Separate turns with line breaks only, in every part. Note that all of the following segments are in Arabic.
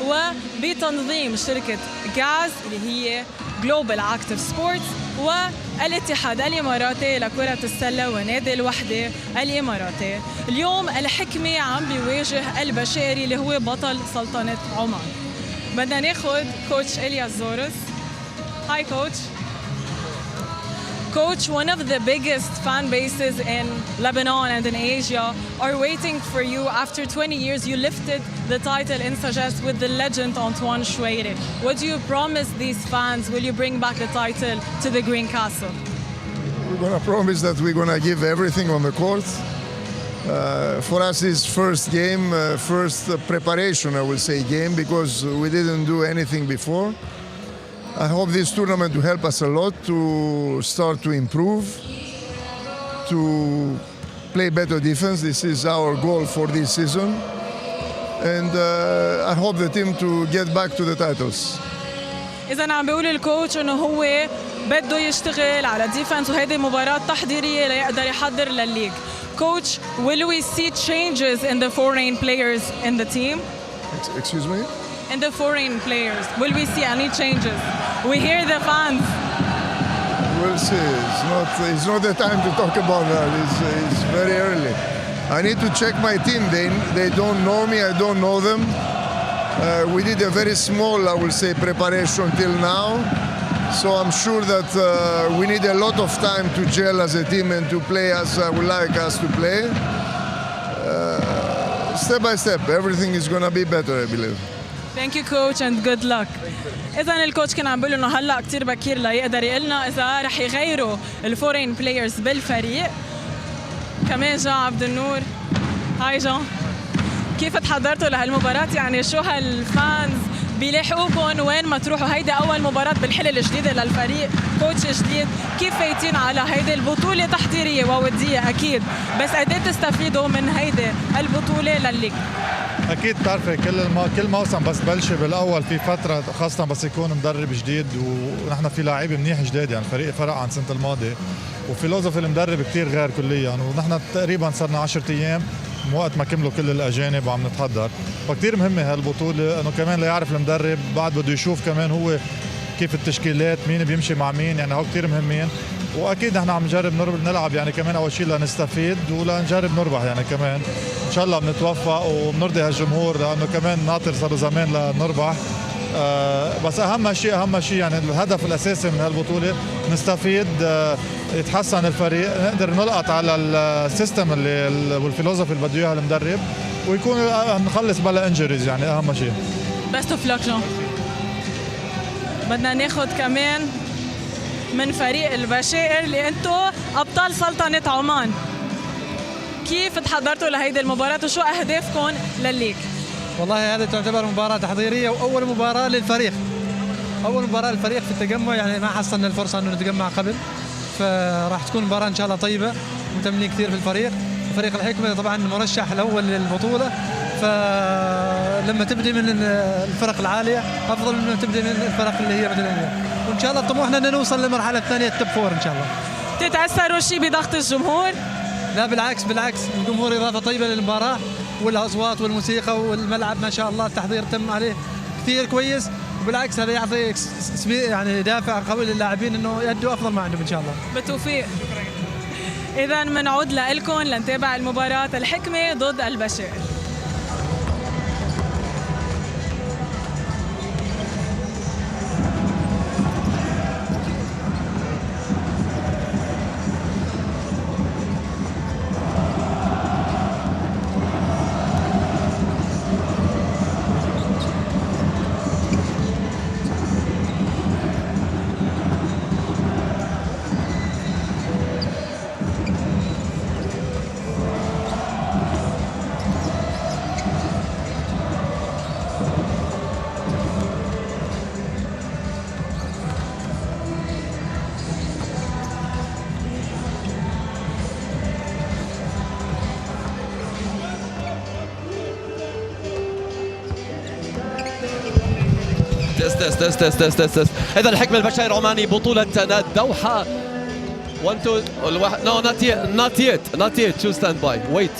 وبتنظيم شركة جاز اللي هي Global Active Sports والاتحاد الإماراتي لكرة السلة ونادي الوحدة الإماراتي. اليوم الحكمة عم بيواجه البشيري اللي هو بطل سلطنة عمان. بدنا ناخد كوتش إلياس زورس. Hi coach. Coach, one of the biggest fan bases in Lebanon and in Asia are waiting for you. After 20 years, you lifted the title in Sagesse with the legend Antoine Choueiri. What do you promise these fans? Will you bring back the title to the Green Castle?
We're going to promise that we're going to give everything on the court. For us, it's first game, first preparation, I will say, game, because we didn't do anything before. I hope this tournament will help us a lot to start to improve, to play better defense. This is our goal for this season. And I hope the team to get back to the titles.
إذا عم بيقول الكوتش إنه هو بده يشتغل على ديفنس وهيدي مباراة تحضيرية ليقدر يحضر للليج. Coach, will we see changes in the foreign players in the team?
Excuse me?
In the foreign players, will we see any changes? We hear the fans.
We'll see. It's not the time to talk about that. It's very early. I need to check my team. They don't know me. I don't know them. We did a very small, I will say, preparation till now. So I'm sure that we need a lot of time to gel as a team and to play as I would like us to play. Step by step, everything is going to be better, I believe.
Thank you coach and good luck. إذا الكوتش كان عم بيقول إنه هلا كتير بكير ليقدر يقلنا إذا رح يغيروا الفورين بلايرز بالفريق. كمان جان عبد النور. هاي جان. كيف تحضرتوا لهالمباراة؟ يعني شو هالفانز بيلاحقوكم وين ما تروحوا؟ هيدا أول مباراة بالحلة الجديدة للفريق، كوتش جديد، كيف فايتين على هيدي البطولة تحضيرية وودية أكيد، بس قد ايه تستفيدوا من هيدي البطولة للليج؟
اكيد بتعرفي كل موسم بس بلش بالاول في فتره، خاصه بس يكون مدرب جديد ونحن في لاعبين منيح جداد، يعني الفريق فرق عن سنه الماضي وفيلوزوفي المدرب كثير غير كليا، ونحن تقريبا صرنا 10 ايام من وقت ما كملوا كل الاجانب وعم نتحضر. فكتير مهمه هالبطوله انه كمان ليعرف المدرب، بعد بده يشوف كمان هو كيف التشكيلات، مين بيمشي مع مين، يعني هو كتير مهمين. واكيد نحن عم نجرب نلعب يعني كمان اول شيء لنستفيد ولنجرب نربح، يعني كمان ان شاء الله بنتوفق وبنرضي هالجمهور لانه كمان ناطر صار زمان لنربح. بس اهم شيء يعني الهدف الاساسي من هالبطوله نستفيد، يتحسن الفريق، نقدر نلقط على السيستم والفيلوزوفي اللي بده اياها المدرب، ويكون نخلص بلا انجريز، يعني اهم شيء.
بيست اوف لك جون. بدنا ناخذ كمان من فريق البشائر اللي انتم ابطال سلطنة عمان. كيف تحضرتوا لهيدي المباراة وشو اهدافكم للليج؟
والله هذه تعتبر مباراة تحضيرية وأول مباراة للفريق. أول مباراة للفريق في التجمع، يعني ما حصلنا الفرصة أنه نتجمع قبل، فراح تكون مباراة إن شاء الله طيبة، متمنين كثير في الفريق. فريق الحكمة طبعا مرشح الأول للبطولة، فلما تبدي من الفرق العالية أفضل من تبدي من الفرق اللي هي مدنية، وإن شاء الله طموحنا أن نوصل للمرحلة الثانية التوب فور إن شاء الله.
تتأثروا شيء بضغط الجمهور؟
لا بالعكس، الجمهور إضافة طيبة للمباراة، والأصوات والموسيقى والملعب ما شاء الله التحضير تم عليه كثير كويس، وبالعكس هذا يعطي يعني دافع قوي للاعبين انه يأدوا افضل ما عندهم ان شاء الله.
بالتوفيق. اذا بنعود لكم لنتابع المباراة الحكمة ضد البشائر.
تست. إذا الحكمة البشري العماني بطولة الدوحة 1 2 no not yet to stand by wait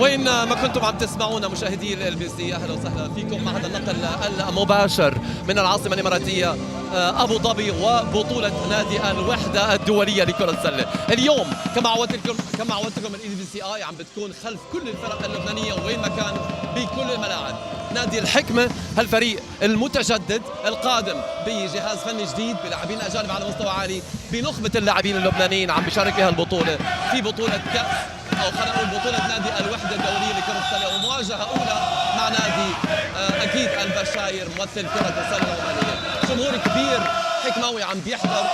وين ما كنتم عم تسمعونا مشاهدي ال LBC، اهلا وسهلا فيكم مع هذا النقل المباشر من العاصمه الاماراتيه ابو ظبي وبطوله نادي الوحده الدوليه لكره السله. اليوم كما عودتكم ال LBCI عم بتكون خلف كل الفرق اللبنانيه وين ما كان بكل الملاعب. نادي الحكمه هالفريق المتجدد القادم بجهاز فني جديد بلاعبين اجانب على مستوى عالي بنخبه اللاعبين اللبنانيين عم بيشارك بها البطوله في بطوله كاس او خلينا نقول بطوله نادي الوحده الدوليه لكره السله، ومواجهه اولى مع نادي اكيد البشاير ممثل كره السله العمانيه. جمهور كبير حكماوي عم بيحضر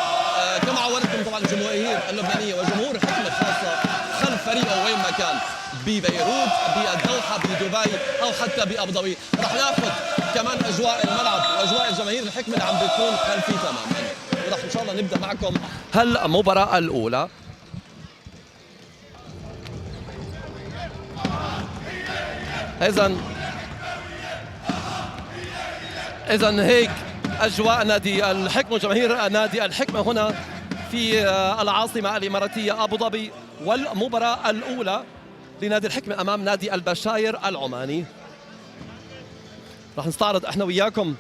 كما عودتكم طبعا الجماهير اللبنانيه وجمهور الحكمه خاصه خلف فريقه وين ما كان ببيروت بالدوحه بدبي او حتى بابو ظبي. رح ناخذ كمان اجواء الملعب واجواء الجماهير الحكمه اللي عم بتكون خلفي تماما، ورح ان شاء الله نبدا معكم هالمباراه الاولى. إذن هيك أجواء نادي الحكمة وجماهير نادي الحكمة هنا في العاصمة الإماراتية أبو ظبي، والمباراة الأولى لنادي الحكمة أمام نادي البشاير العماني. راح نستعرض احنا وياكم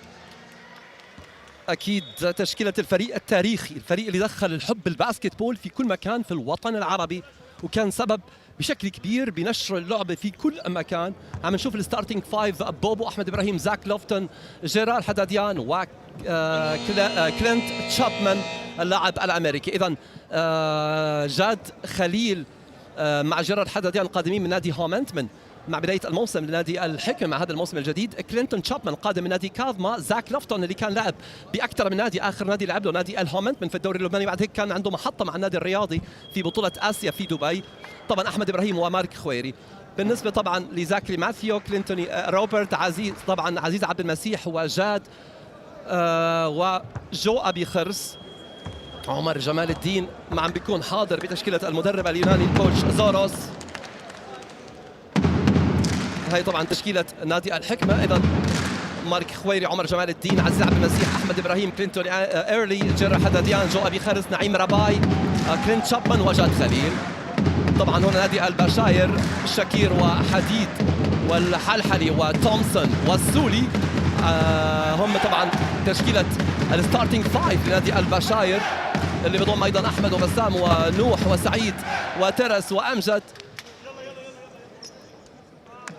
أكيد تشكيلة الفريق التاريخي، الفريق اللي دخل الحب الباسكتبول في كل مكان في الوطن العربي وكان سبب بشكل كبير بنشر اللعبه في كل مكان. عم نشوف الستارتنج فايف: بوبو، احمد ابراهيم، زاك لوفتون، جيرار حداديان وكلينت تشابمان اللاعب الامريكي. اذا جاد خليل مع جيرار حداديان قادمين من نادي هومنتمن مع بدايه الموسم لنادي الحكم مع هذا الموسم الجديد. كلينتون تشابمان قادم من نادي كاظما. زاك لوفتون اللي كان لعب باكثر من نادي، اخر نادي لعب له نادي الهومنتمن في الدوري اللبناني، بعد هيك كان عنده محطه مع النادي الرياضي في بطوله اسيا في دبي. طبعا احمد ابراهيم ومارك خويري. بالنسبه طبعا لزاكري ماثيو، كلينتوني روبرت، عزيز طبعا عزيز عبد المسيح وجاد وجو ابي خرس. عمر جمال الدين ما عم بيكون حاضر بتشكيله المدرب اليوناني الكوتش زوروس. هاي طبعا تشكيله نادي الحكمه. اذا مارك خويري، عمر جمال الدين، عزيز عبد المسيح، احمد ابراهيم، كلينتون ايرلي، جيرار حداديان، جو ابي خرس، نعيم رباي، كلينت شابمان وجاد خليل. طبعا هنا نادي البشاير: شكير وحديد والحلحلي وتومسون والسولي. هم طبعا تشكيله الستارتنج فايف لنادي البشاير اللي بضم ايضا احمد وبسام ونوح وسعيد وترس وامجد.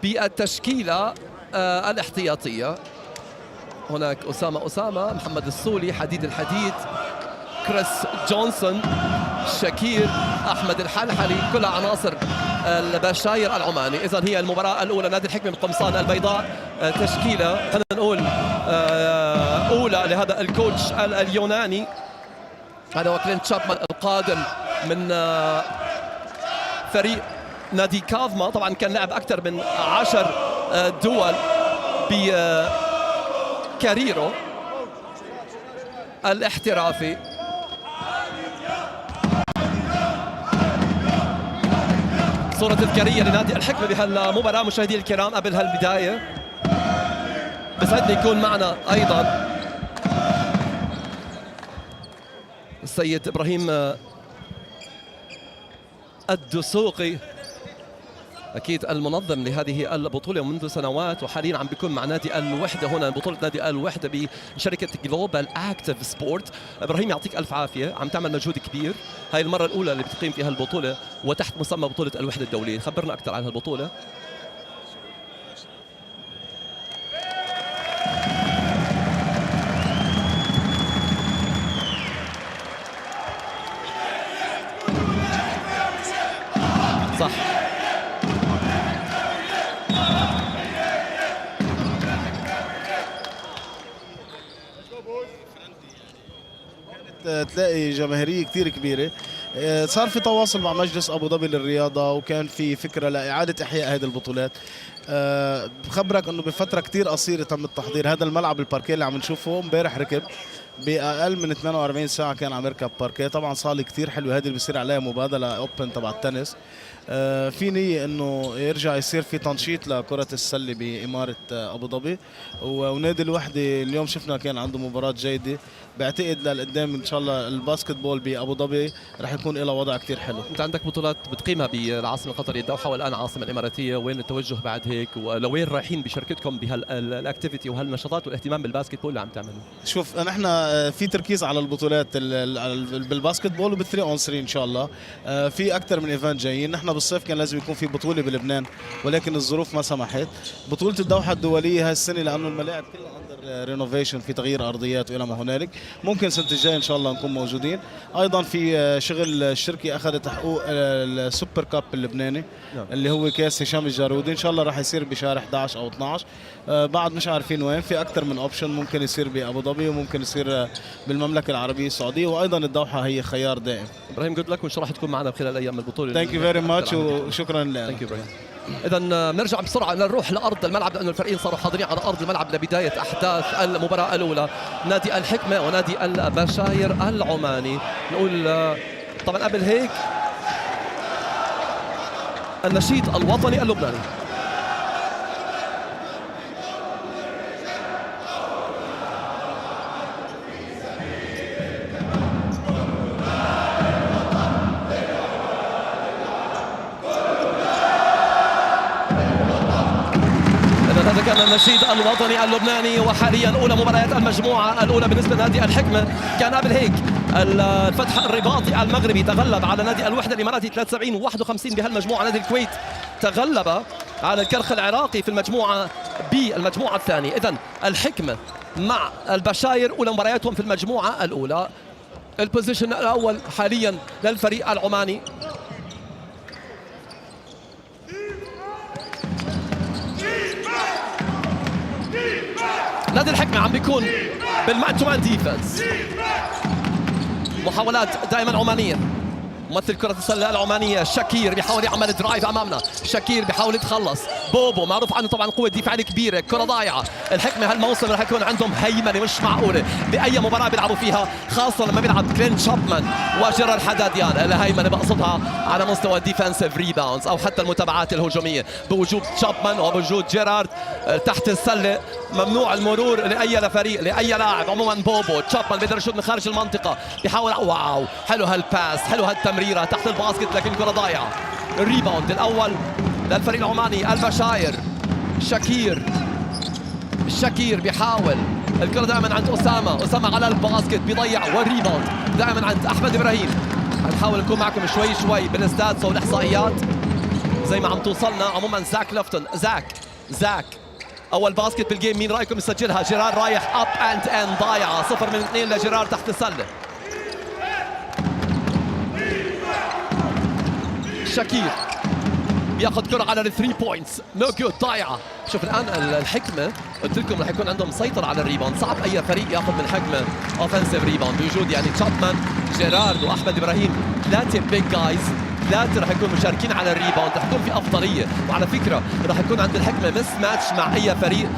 بالتشكيله الاحتياطيه هناك اسامه، محمد السولي، حديد الحديد، كريس جونسون، شكير، احمد الحلحلي، كلها عناصر البشاير العماني. اذا هي المباراه الاولى نادي الحكمه من قمصان البيضاء. تشكيله خلينا نقول اولى لهذا الكوتش اليوناني، هذا هو كلينت شابمان القادم من فريق نادي كاظما. طبعا كان لعب اكثر من 10 دول بكاريرو الاحترافي. صورة تذكارية لنادي الحكمة بهالمباراة مشاهدي الكرام. قبل هالبداية بسعدني يكون معنا أيضا السيد إبراهيم الدسوقي، أكيد المنظم لهذه البطولة منذ سنوات، وحاليا عم بيكون مع نادي الوحدة هنا بطولة نادي الوحدة بشركة جلوبال أكتيف سبورت. إبراهيم يعطيك ألف عافية، عم تعمل مجهود كبير. هاي المرة الأولى اللي بتقيم فيها البطولة وتحت مسمى بطولة الوحدة الدولية. خبرنا أكثر عن هالبطولة. صح،
تلاقي جماهيريه كثير كبيره. صار في تواصل مع مجلس ابو ظبي للرياضه، وكان في فكره لاعاده احياء هذه البطولات. بخبرك انه بفتره كتير قصيره تم التحضير. هذا الملعب الباركيه اللي عم نشوفه امبارح ركب باقل من 48 ساعه، كان عم يركب باركيه. طبعا صاله كتير حلوه، هذه اللي بيصير عليها مبادله اوبن تبع التنس. في نية انه يرجع يصير في تنشيط لكرة السلة بإمارة ابو ظبي، ونادي الوحدة اليوم شفنا كان عنده مباراة جيدة. بعتقد للقدام ان شاء الله الباسكت بول بابو ظبي رح يكون له وضع كتير حلو.
انت عندك بطولات بتقيمها بالعاصمة القطرية الدوحة والان العاصمة الاماراتية، وين التوجه بعد هيك ولوين رايحين بشركتكم بهالاكتيفيتي وهالنشاطات والاهتمام بالباسكت بول اللي عم تعملوه؟
شوف نحن في تركيز على البطولات بالباسكت بول وبال3 اون 3 ان شاء الله. في اكثر من ايفنت جايين. نحن بالصيف كان لازم يكون في بطولة بلبنان ولكن الظروف ما سمحت. بطولة الدوحة الدولية هالسنة لانه الملاعب كلها اندر رينوفيشن، في تغيير ارضيات والى ما هنالك. ممكن السنة الجاية ان شاء الله نكون موجودين. ايضا في شغل الشركة اخذت حقوق السوبر كاب اللبناني اللي هو كاس هشام الجارودي، ان شاء الله راح يصير بشهر 11 او 12. بعد مش عارفين وين. في اكثر من اوبشن، ممكن يصير بابو ظبي وممكن يصير بالمملكة العربية السعودية، وايضا الدوحة هي خيار دائم.
ابراهيم جود لك، وان شاء الله حتكون معنا خلال ايام البطولة.
ثانك يو فيري ماتش وشكرا لك.
ثانك يو ابراهيم. اذا بنرجع بسرعه نروح لارض الملعب لانه الفريقين صاروا حاضرين على ارض الملعب لبدايه احداث المباراه الاولى. نادي الحكمه ونادي البشاير العماني. نقول طبعا قبل هيك النشيد الوطني اللبناني. هذا كان النشيد الوطني اللبناني. وحاليا اولى مباريات المجموعه الاولى بالنسبه لنادي الحكمه. كان قبل هيك الفتح الرباطي المغربي تغلب على نادي الوحده الاماراتي 73-51 بهالمجموعه. نادي الكويت تغلب على الكرخ العراقي في المجموعه بالمجموعه الثانيه. اذا الحكمه مع البشاير اولى مبارياتهم في المجموعه الاولى. البوزيشن الاول حاليا للفريق العماني. نادي الحكمة عم بيكون بالمان تو مان ديفنس. محاولات دائما عمانية. ممثل كرة السلة العمانية شاكير بيحاول يعمل درايف أمامنا. شاكير بيحاول يتخلص. بوبو معروف عنه طبعا قوة دفاعية كبيرة. كرة ضايعة. الحكمة هالموسم رح يكون عندهم هيمنة مش معقولة بأي مباراة بيلعبوا فيها، خاصة لما بيلعب كلين شابمان وجيرار حداديان. الهيمنة بقصدها على مستوى الديفنسيف ريباوندز أو حتى المتابعات الهجومية. بوجود شابمان وبوجود جيرارد تحت السلة ممنوع المرور لأي فريق لأي لاعب. عموما بوبو شابمان بيقدر يشوط من خارج المنطقة. بيحاول واو حلو هالباس، حلو هالتمريرة تحت الباسكت لكن كرة ضايعة. الريباوند الأول للفريق العماني البشاير. شاكير بيحاول. الكرة دائما عند أسامة على الباسكت بيضيع. والريباوند دائما عند أحمد إبراهيم. هنحاول نكون معكم شوي بالستاتس والإحصائيات زي ما عم توصلنا. عموما زاك لفتون زاك أول باسكت بالجيم. مين رأيكم يسجلها؟ جيرار رايح أب أند إن ضايعة. 0 من 2 لجيرار تحت السلة. شاكير بياخذ كرة على الثري بوينتس. نو جود ضايعة. شوف الآن الحكمة قلت لكم رح يكون عندهم سيطرة على الريباوند. صعب أي فريق ياخذ من الحكمة اوفنسيف ريباوند بوجود يعني تشابمان جيرارد وأحمد إبراهيم. 3 بيج جايز، 3 رح يكونوا مشاركين على الريباوند. رح يكون في أفضلية. وعلى فكرة رح يكون عند الحكمة مس ماتش مع أي فريق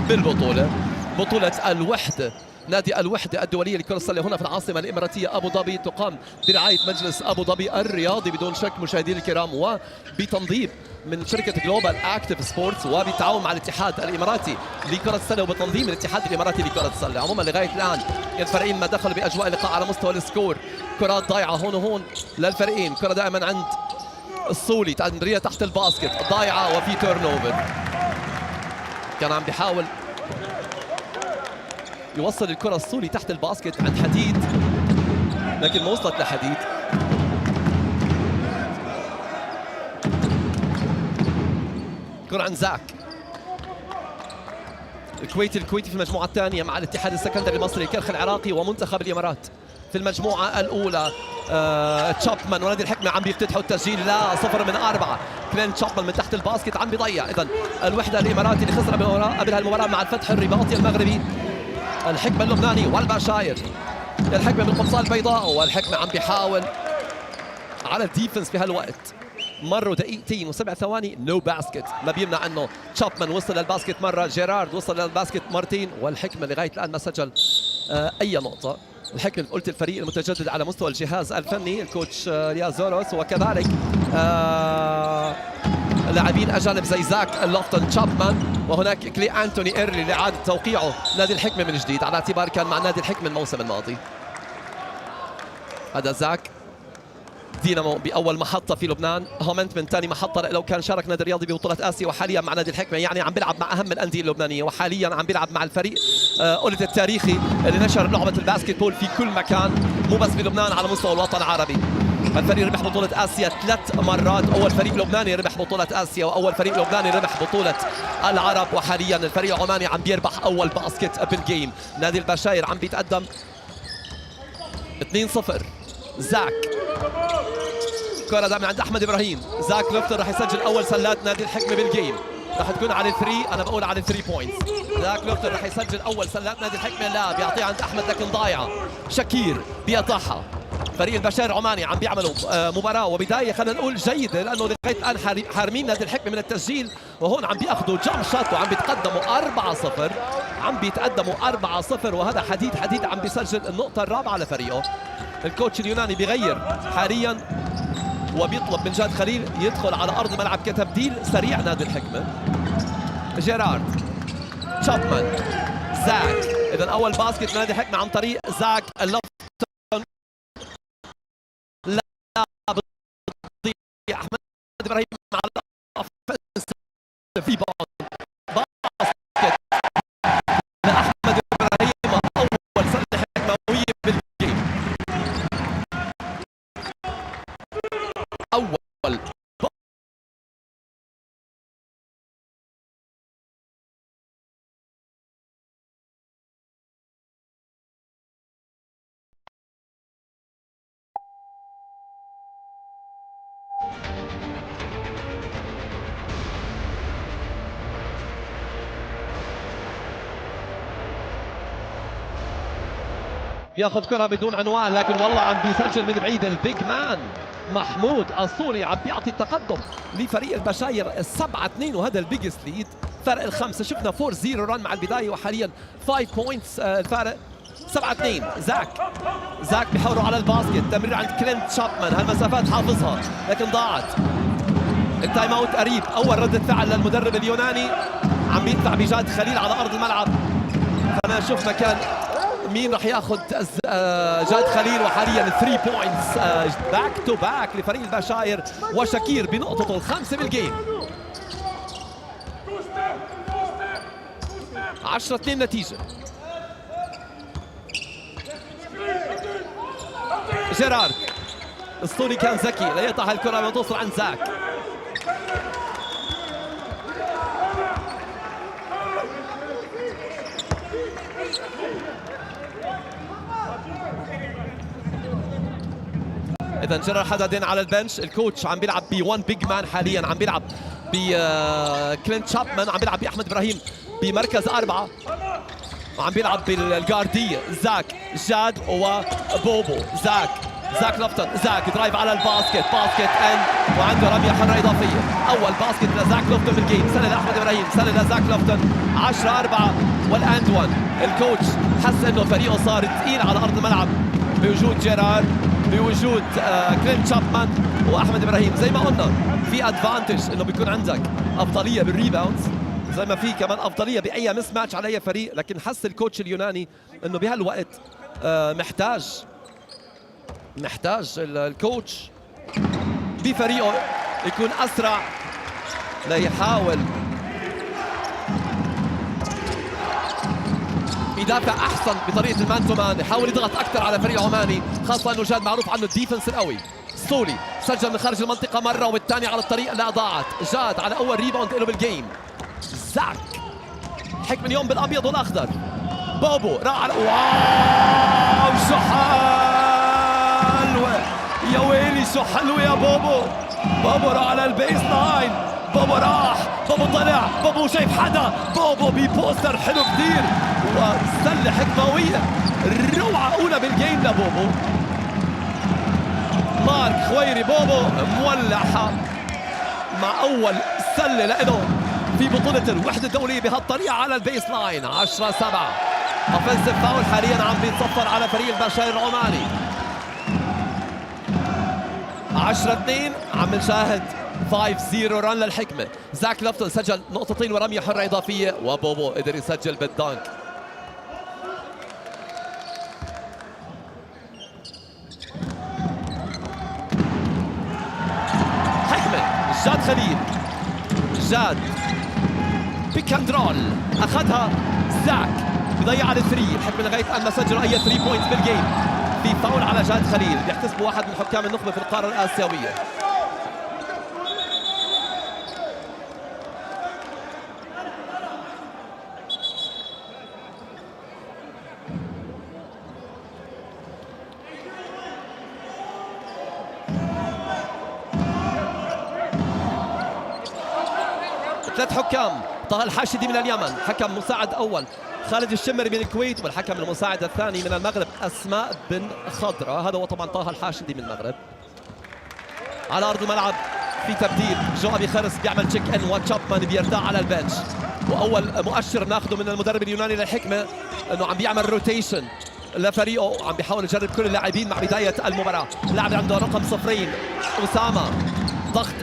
بالبطولة. بطولة الوحدة نادي الوحدة الدولية لكرة السلة هنا في العاصمة الإماراتية أبو ظبي تقام برعاية مجلس أبو ظبي الرياضي بدون شك مشاهدينا الكرام، وبتنظيم من شركة جلوبال أكتيف سبورتس وبالتعاون مع الاتحاد الإماراتي لكرة السلة وبتنظيم الاتحاد الإماراتي لكرة السلة. عموما لغاية الآن الفريقين ما دخلوا بأجواء اللقاء على مستوى السكور. كرات ضايعة هون وهون للفريقين. كرة دائما عند الصولي تمريرة تحت الباسكت ضايعة وفي تيرن اوفر. كان عم بيحاول يوصل الكرة الصولي تحت الباسكت عند حديد لكن ما وصلت لحديد. كرة عند زاك. الكويتي في المجموعة الثانية مع الاتحاد السكندري المصري الكرخ العراقي ومنتخب الإمارات. في المجموعة الأولى تشابمان ونادي الحكمة عم بيفتتحوا التسجيل. لا 0 من 4. كلين تشابمان من تحت الباسكت عم بيضيع. إذن الوحدة الإماراتي اللي خسر قبل هالمباراة مع الفتح الرباطي المغربي. الحكمة اللبناني والبشاير. الحكمة بالقمصان البيضاء والحكمة عم بيحاول على الديفنس في هالوقت. مروا دقيقتين و7 ثواني نو باسكت. ما بيمنع انه تشابمان وصل للباسكت مره، جيرارد وصل للباسكت مرتين، والحكمه لغايه الان ما سجل اي نقطه. الحكمه قلت الفريق المتجدد على مستوى الجهاز الفني الكوتش ليازوروس، وكذلك لاعبين اجانب زي زاك لوفتون تشابمان، وهناك كلي انتوني ايرلي لاعاده توقيعه نادي الحكمه من جديد على اعتبار كان مع نادي الحكمه الموسم الماضي. هذا زاك دينامو باول محطه في لبنان، هومنت من ثاني محطه لو كان شارك نادي الرياضي ببطوله اسيا، وحاليا مع نادي الحكمه، يعني عم بيلعب مع اهم الانديه اللبنانيه، وحاليا عم بيلعب مع الفريق اولت التاريخي اللي نشر لعبه الباسكت بول في كل مكان مو بس في لبنان على مستوى الوطن العربي. الفريق ربح بطولة آسيا 3 مرات، أول فريق لبناني ربح بطولة آسيا وأول فريق لبناني ربح بطولة العرب، وحاليا الفريق العماني عم بيربح أول باسكت بالجيم. نادي البشاير عم بيتقدم 2-0. زاك كرة دائما عند أحمد إبراهيم، زاك لوفتر راح يسجل أول سلات نادي الحكمة بالجيم، راح تكون على 3، أنا بقول على 3 بوينتس. زاك لوفتر راح يسجل أول سلات نادي الحكمة، لا بيعطيها عند أحمد لكن ضايعة، شكير بيقطعها. فريق البشاير العماني عم بيعملوا مباراة وبداية خلينا نقول جيدة، لأنه لغاية الآن حارمين نادي الحكمة من التسجيل، وهون عم بياخذوا جمب شوت وعم بيتقدموا 4-0، عم بيتقدموا 4-0، وهذا حديد عم بيسجل النقطة الرابعة لفريقه. الكوتش اليوناني بيغير حاليا وبيطلب من جاد خليل يدخل على أرض الملعب كتبديل سريع نادي الحكمة. جيرارد، تشابمان، زاك، إذا أول باسكت نادي الحكمة عن طريق زاك اللوفتون، لا بتضيع أحمد إبراهيم على الأوفنس في باسكت لأحمد إبراهيم، أول سنة حكموية بالجيم، أول بياخذ كرة بدون عنوان، لكن والله عم بيسجل من بعيد البيج مان محمود الصوري، عم بيعطي التقدم لفريق البشاير 7-2، وهذا البيجست ليد، فرق الخمسة. شفنا 4-0 رن مع البداية، وحاليا 5 بوينتس الفارق 7-2. زاك بيحاولوا على الباسكت، تمرير عند كلينت تشابمان، هالمسافات حافظها لكن ضاعت. التايم اوت قريب، اول ردة فعل للمدرب اليوناني، عم بيدفع بجاد خليل على ارض الملعب. خلينا نشوف مكان مين راح ياخذ جاد خليل، وحاليا 3 بوينتس باك تو باك لفريق البشاير، وشكير بنقطته ال5 بالجيم. 10-2 نتيجة. جيرارد الصوري كان ذكي ليقطع الكرة وتوصل عند زاك. إذا جرى حدادين على البنش، الكوتش عم بيلعب ب1 بيج مان حاليا، عم بيلعب بكلينت تشابمان، عم بيلعب بأحمد إبراهيم بمركز 4، وعم بيلعب بالجاردية زاك، جاد وبوبو. زاك لوفتون، زاك درايف على الباسكت، باسكت اند، وعنده رمية حرة إضافية. أول باسكت لزاك لوفتون بالجيم، سنة لأحمد إبراهيم، سنة لزاك لوفتون. 10-4 والأند 1. الكوتش حس إنه فريقه صار ثقيل على أرض الملعب بوجود جيرارد، بوجود كلينت تشابمان واحمد ابراهيم. زي ما قلنا في ادفانتج انه بيكون عندك افضليه بالريباوندز، زي ما في كمان افضليه باي مس ماتش على اي فريق، لكن حس الكوتش اليوناني انه بهالوقت محتاج الكوتش بفريقه يكون اسرع ليحاول يدافع احسن بطريقه المان تو مان، يحاول يضغط اكثر على فريق عماني، خاصه انه جاد معروف عنه الديفنس القوي. سولي سجل من خارج المنطقه مره والثانيه على الطريق، لا ضاعت. جاد على اول ريباوند له بالجيم. زاك حكم اليوم بالابيض والاخضر. بوبو راح على واو شو حلوه يا ويلي، شو حلوه يا بوبو. بوبو راح على البيس لاين، بوبو راح، بوبو طلع، بوبو شايف حدا، بوبو ببوستر حلو كثير وسله حكمويه، روعه اولى بالجيم لبوبو. مارك خويري، بوبو مولعها مع اول سله له في بطوله الوحده الدوليه بهالطريقه على البيس لاين. 10-7 اوفنسيف فاول حاليا عم بيتصفر على فريق البشاير العماني. 10-2 عم نشاهد 5-0 ران للحكمه. زاك لفتون سجل نقطتين ورميه حره اضافيه، وبوبو قدر يسجل بالدانك. جاد خليل، جاد بيك اند رول اخذها زاك بضيع على الثري. الحكمه لغايه ان ما سجلوا اي 3 بوينتس بالجيم. في فاول على جاد خليل بيحتسبه واحد من حكام النخبه في القاره الاسيويه. ثلاث حكام، طه الحاشدي من اليمن حكم مساعد اول، خالد الشمري من الكويت، والحكم المساعد الثاني من المغرب اسماء بن خضرة. هذا هو طبعا طه الحاشدي من المغرب. على ارض الملعب في تبديل، جو ابي خرس بيعمل تشيك ان وتشابمان بيرتاح على البنش. واول مؤشر ناخذه من المدرب اليوناني للحكمه انه عم بيعمل روتيشن لفريقه، عم بيحاول يجرب كل اللاعبين مع بدايه المباراه. اللاعب عنده رقم 0 اسامه، ضغط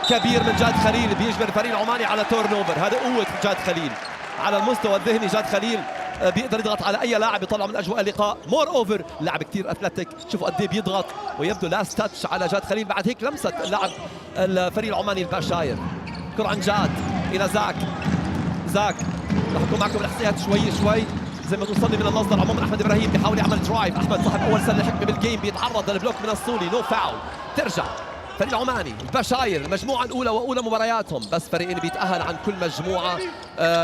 كبير من جاد خليل بيجبر الفريق العماني على تورن اوفر. هذا قوه جاد خليل على المستوى الذهني. جاد خليل بيقدر يضغط على اي لاعب يطلع من اجواء اللقاء. مور اوفر، لاعب كثير اثلتيك، شوفوا قد ايه بيضغط، ويبدو لاست تاتش على جاد خليل. بعد هيك لمسه اللاعب الفريق العماني البشاير. كره عن جاد الى زاك. زاك رح اكون معكم الاحصائيات شوي زي ما توصلني من المصدر. عموما احمد ابراهيم بيحاول يعمل درايف. احمد صاحب اول سله حكمه بالجيم بيتعرض للبلوك من الصولي، نو فاول. ترجع فريق العماني البشاير المجموعه الاولى واولى مبارياتهم، بس فريقين بيتاهل عن كل مجموعه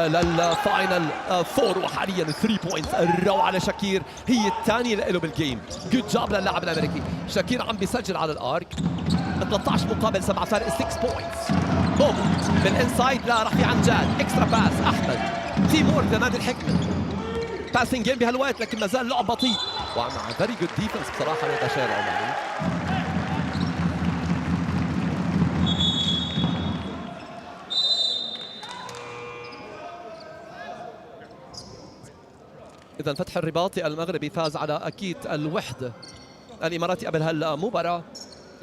للفاينل فور. وحاليا 3 بوينتس الروعه لشاكير هي الثانيه له بالجيم. جود جاب للاعب الامريكي. شاكير عم بيسجل على الارك 13 مقابل 7، فارق 6 بوينتس. بوم بالانسايد، لا راح في عن جاد اكسترا باس. احمد تيم وورك لنادي الحكمه، باسنج جيم بهالوقت لكن ما زال لعب بطيء ومع فيري جود ديفنس بصراحه للبشاير العماني. إذا فتح الرباطي المغربي فاز على أكيد الوحدة الإماراتي قبل هالمباراة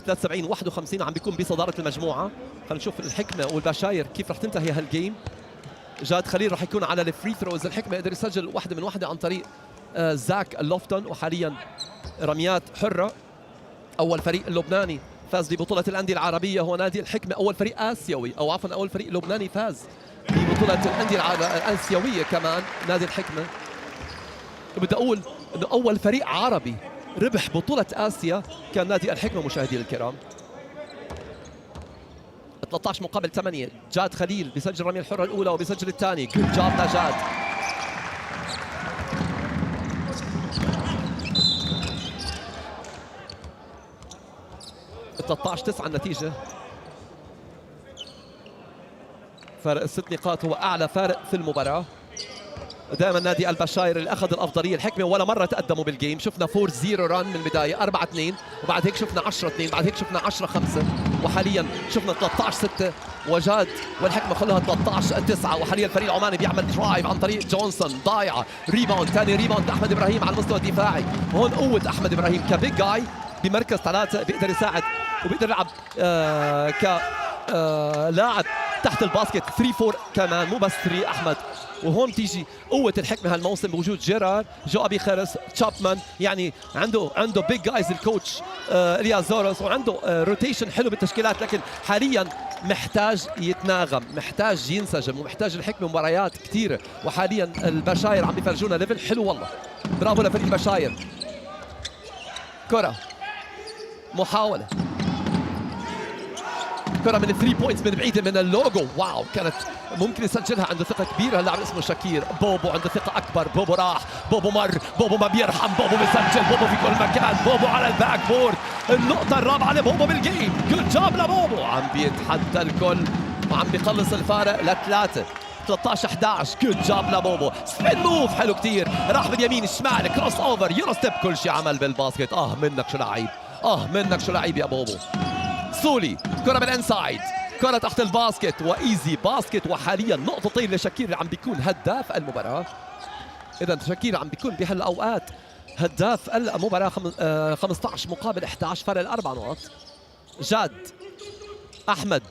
73-51، عم بيكون بصدارة المجموعة. خلينا نشوف الحكمة والبشاير كيف رح تنتهي هالجيم. جاد خليل رح يكون على الفري ثروز. الحكمة قدر يسجل واحدة من واحدة عن طريق زاك لوفتون، وحاليا رميات حرة. أول فريق اللبناني فاز ببطولة الأندية العربية هو نادي الحكمة. أول فريق آسيوي أو عفوا أول فريق لبناني فاز ببطولة الأندية الآسيوية كمان نادي الحكمة. بدي اقول انه اول فريق عربي ربح بطولة آسيا كان نادي الحكمة مشاهدينا الكرام. 13 مقابل 8. جاد خليل بيسجل الرمية الحرة الأولى وبيسجل الثاني. جود جاب لجاد. ب 13-9 النتيجة. فارق ال6 نقاط هو أعلى فارق في المباراة. دائما نادي البشاير اللي اخذ الافضليه. الحكمه ولا مره تقدموا بالجيم، شفنا 4-0 ران من البدايه، 4-2 وبعد هيك شفنا 10-2، بعد هيك شفنا 10-5 وحاليا شفنا 13-6 وجاد والحكمه خلوها 13-9. وحاليا الفريق العماني بيعمل درايف عن طريق جونسون، ضايعه، ريباوند، ثاني ريباوند احمد ابراهيم على المستوى الدفاعي. هون قوه احمد ابراهيم كبيج جاي بمركز 3 بيقدر يساعد وبيقدر يلعب لاعب تحت الباسكت 3-4 كمان، مو بس 3 احمد. وهون تيجي قوة الحكمة هالموسم بوجود جيرار، جو أبي خرس، تشابمان، يعني عنده بيج جايز الكوتش الياس زورس، وعنده روتيشن حلو بالتشكيلات، لكن حاليا محتاج يتناغم، محتاج ينسجم، ومحتاج الحكمة مباريات كثيرة. وحاليا البشاير عم بيفرجونا ليفل حلو والله. برافو لفريق البشاير. كرة محاولة، كرة من 3 بوينتس من بعيدة من اللوجو، واو كانت ممكن يسجلها. عنده ثقة كبيرة اللاعب اسمه شاكير. بوبو عنده ثقة أكبر، بوبو راح، بوبو مر، بوبو ما بيرحم، بوبو بيسجل، بوبو في كل مكان، بوبو على الباك بورد. النقطة الرابعة لبوبو بالجيم، جود جاب لبوبو، عم بيتحدى الكل وعم بيقلص الفارق ل3. 13-11، جود جاب لبوبو، سبين موف حلو كتير، راح باليمين الشمال، كروس اوفر، يورو ستيب، كل شيء عمل بالباسكت. منك شو لعيب، منك شو لعيب يا بوبو. سولي كرة بالانسايد، الكرة تحت الباسكت وإيزي باسكت، وحاليا نقطتين لشاكير اللي عم بيكون هداف المباراة. إذا شاكير عم بيكون بهالأوقات هداف المباراة 15 مقابل 11 فرق ال4 نقط. جاد أحمد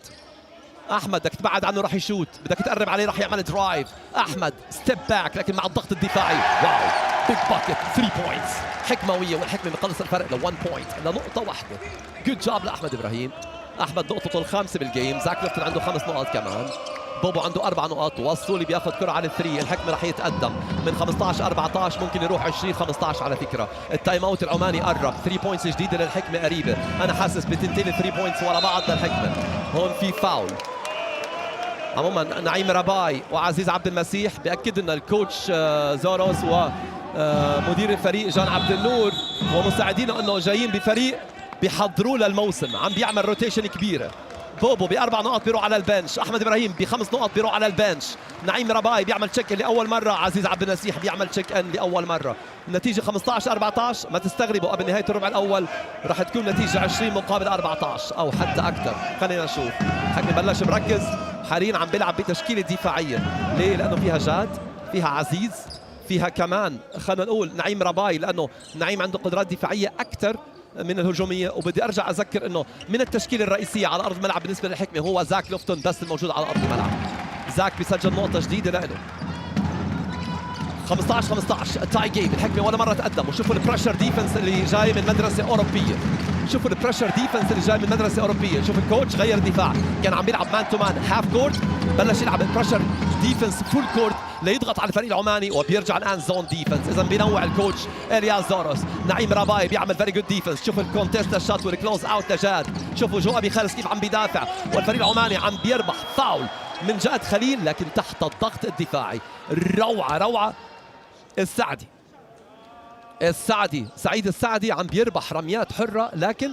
بدك تبعد عنه راح يشوت، بدك تقرب عليه راح يعمل درايف. أحمد ستيب باك لكن مع الضغط الدفاعي واو بيج باكيت 3 بوينتس حكموية، والحكمة بيقلص الفرق ل 1 بوينت لنقطة واحدة. جود جاب لأحمد إبراهيم. أحمد نقطته الخامسة بالجيم. زاك ليفتون عنده 5 نقاط كمان. بوبو عنده 4 نقاط. وصولي بياخذ كرة على الثري. الحكمة رح يتقدم من 15 14 ممكن يروح 20 15 على فكرة. التايم اوت العماني قرب. 3 بوينتس جديدة للحكمة قريبة. أنا حاسس بتنتين 3 بوينتس ورا بعض للحكمة. هون في فاول. عموما نعيم رباي وعزيز عبد المسيح بيأكد أن الكوتش زوروس ومدير الفريق جان عبد النور ومساعدينه أنه جايين بفريق بيحضروا للموسم. عم بيعمل روتيشن كبيرة. بوبو ب4 نقاط بيروح على البنش. احمد ابراهيم ب5 نقط بيروح على البنش. نعيم رباي بيعمل تشيك لاول مره. عزيز عبد المسيح بيعمل تشيك ان لاول مره. النتيجه 15 14. ما تستغربوا قبل نهايه الربع الاول راح تكون نتيجه 20 مقابل 14 او حتى اكثر. خلينا نشوف. الحكم بلش مركز حاليا عم بيلعب بتشكيله دفاعيه. ليه؟ لانه فيها جاد، فيها عزيز، فيها كمان خلينا نقول نعيم رباي، لانه نعيم عنده قدرات دفاعيه اكثر من الهجوميه. وبدي ارجع اذكر انه من التشكيله الرئيسيه على ارض الملعب بالنسبه للحكمه هو زاك ليفتون بس الموجود على ارض الملعب. زاك بيسجل نقطه جديده لإله. 15 15 تاي جيم. الحكمه ولا مره تقدم. وشوفوا البريشر ديفنس اللي جاي من مدرسه اوروبيه. شوفوا البريشر ديفنس اللي جاي من مدرسه اوروبيه. شوف الكوتش غير الدفاع، كان عم بيلعب مان تو مان هاف كورت، بلش يلعب البريشر ديفنس فول كورت ليضغط على الفريق العماني وبيرجع الان زون ديفنس. اذا بينوع الكوتش الياس زوروس. نعيم رباي بيعمل فيري جود ديفنس. شوف الكونتست الشوت والكلوز اوت لجاد. شوفوا جو ابي خالص كيف عم بيدافع، والفريق العماني عم بيربح. فاول من جاد خليل لكن تحت الضغط الدفاعي. روعه سعيد السعدي عم بيربح رميات حره، لكن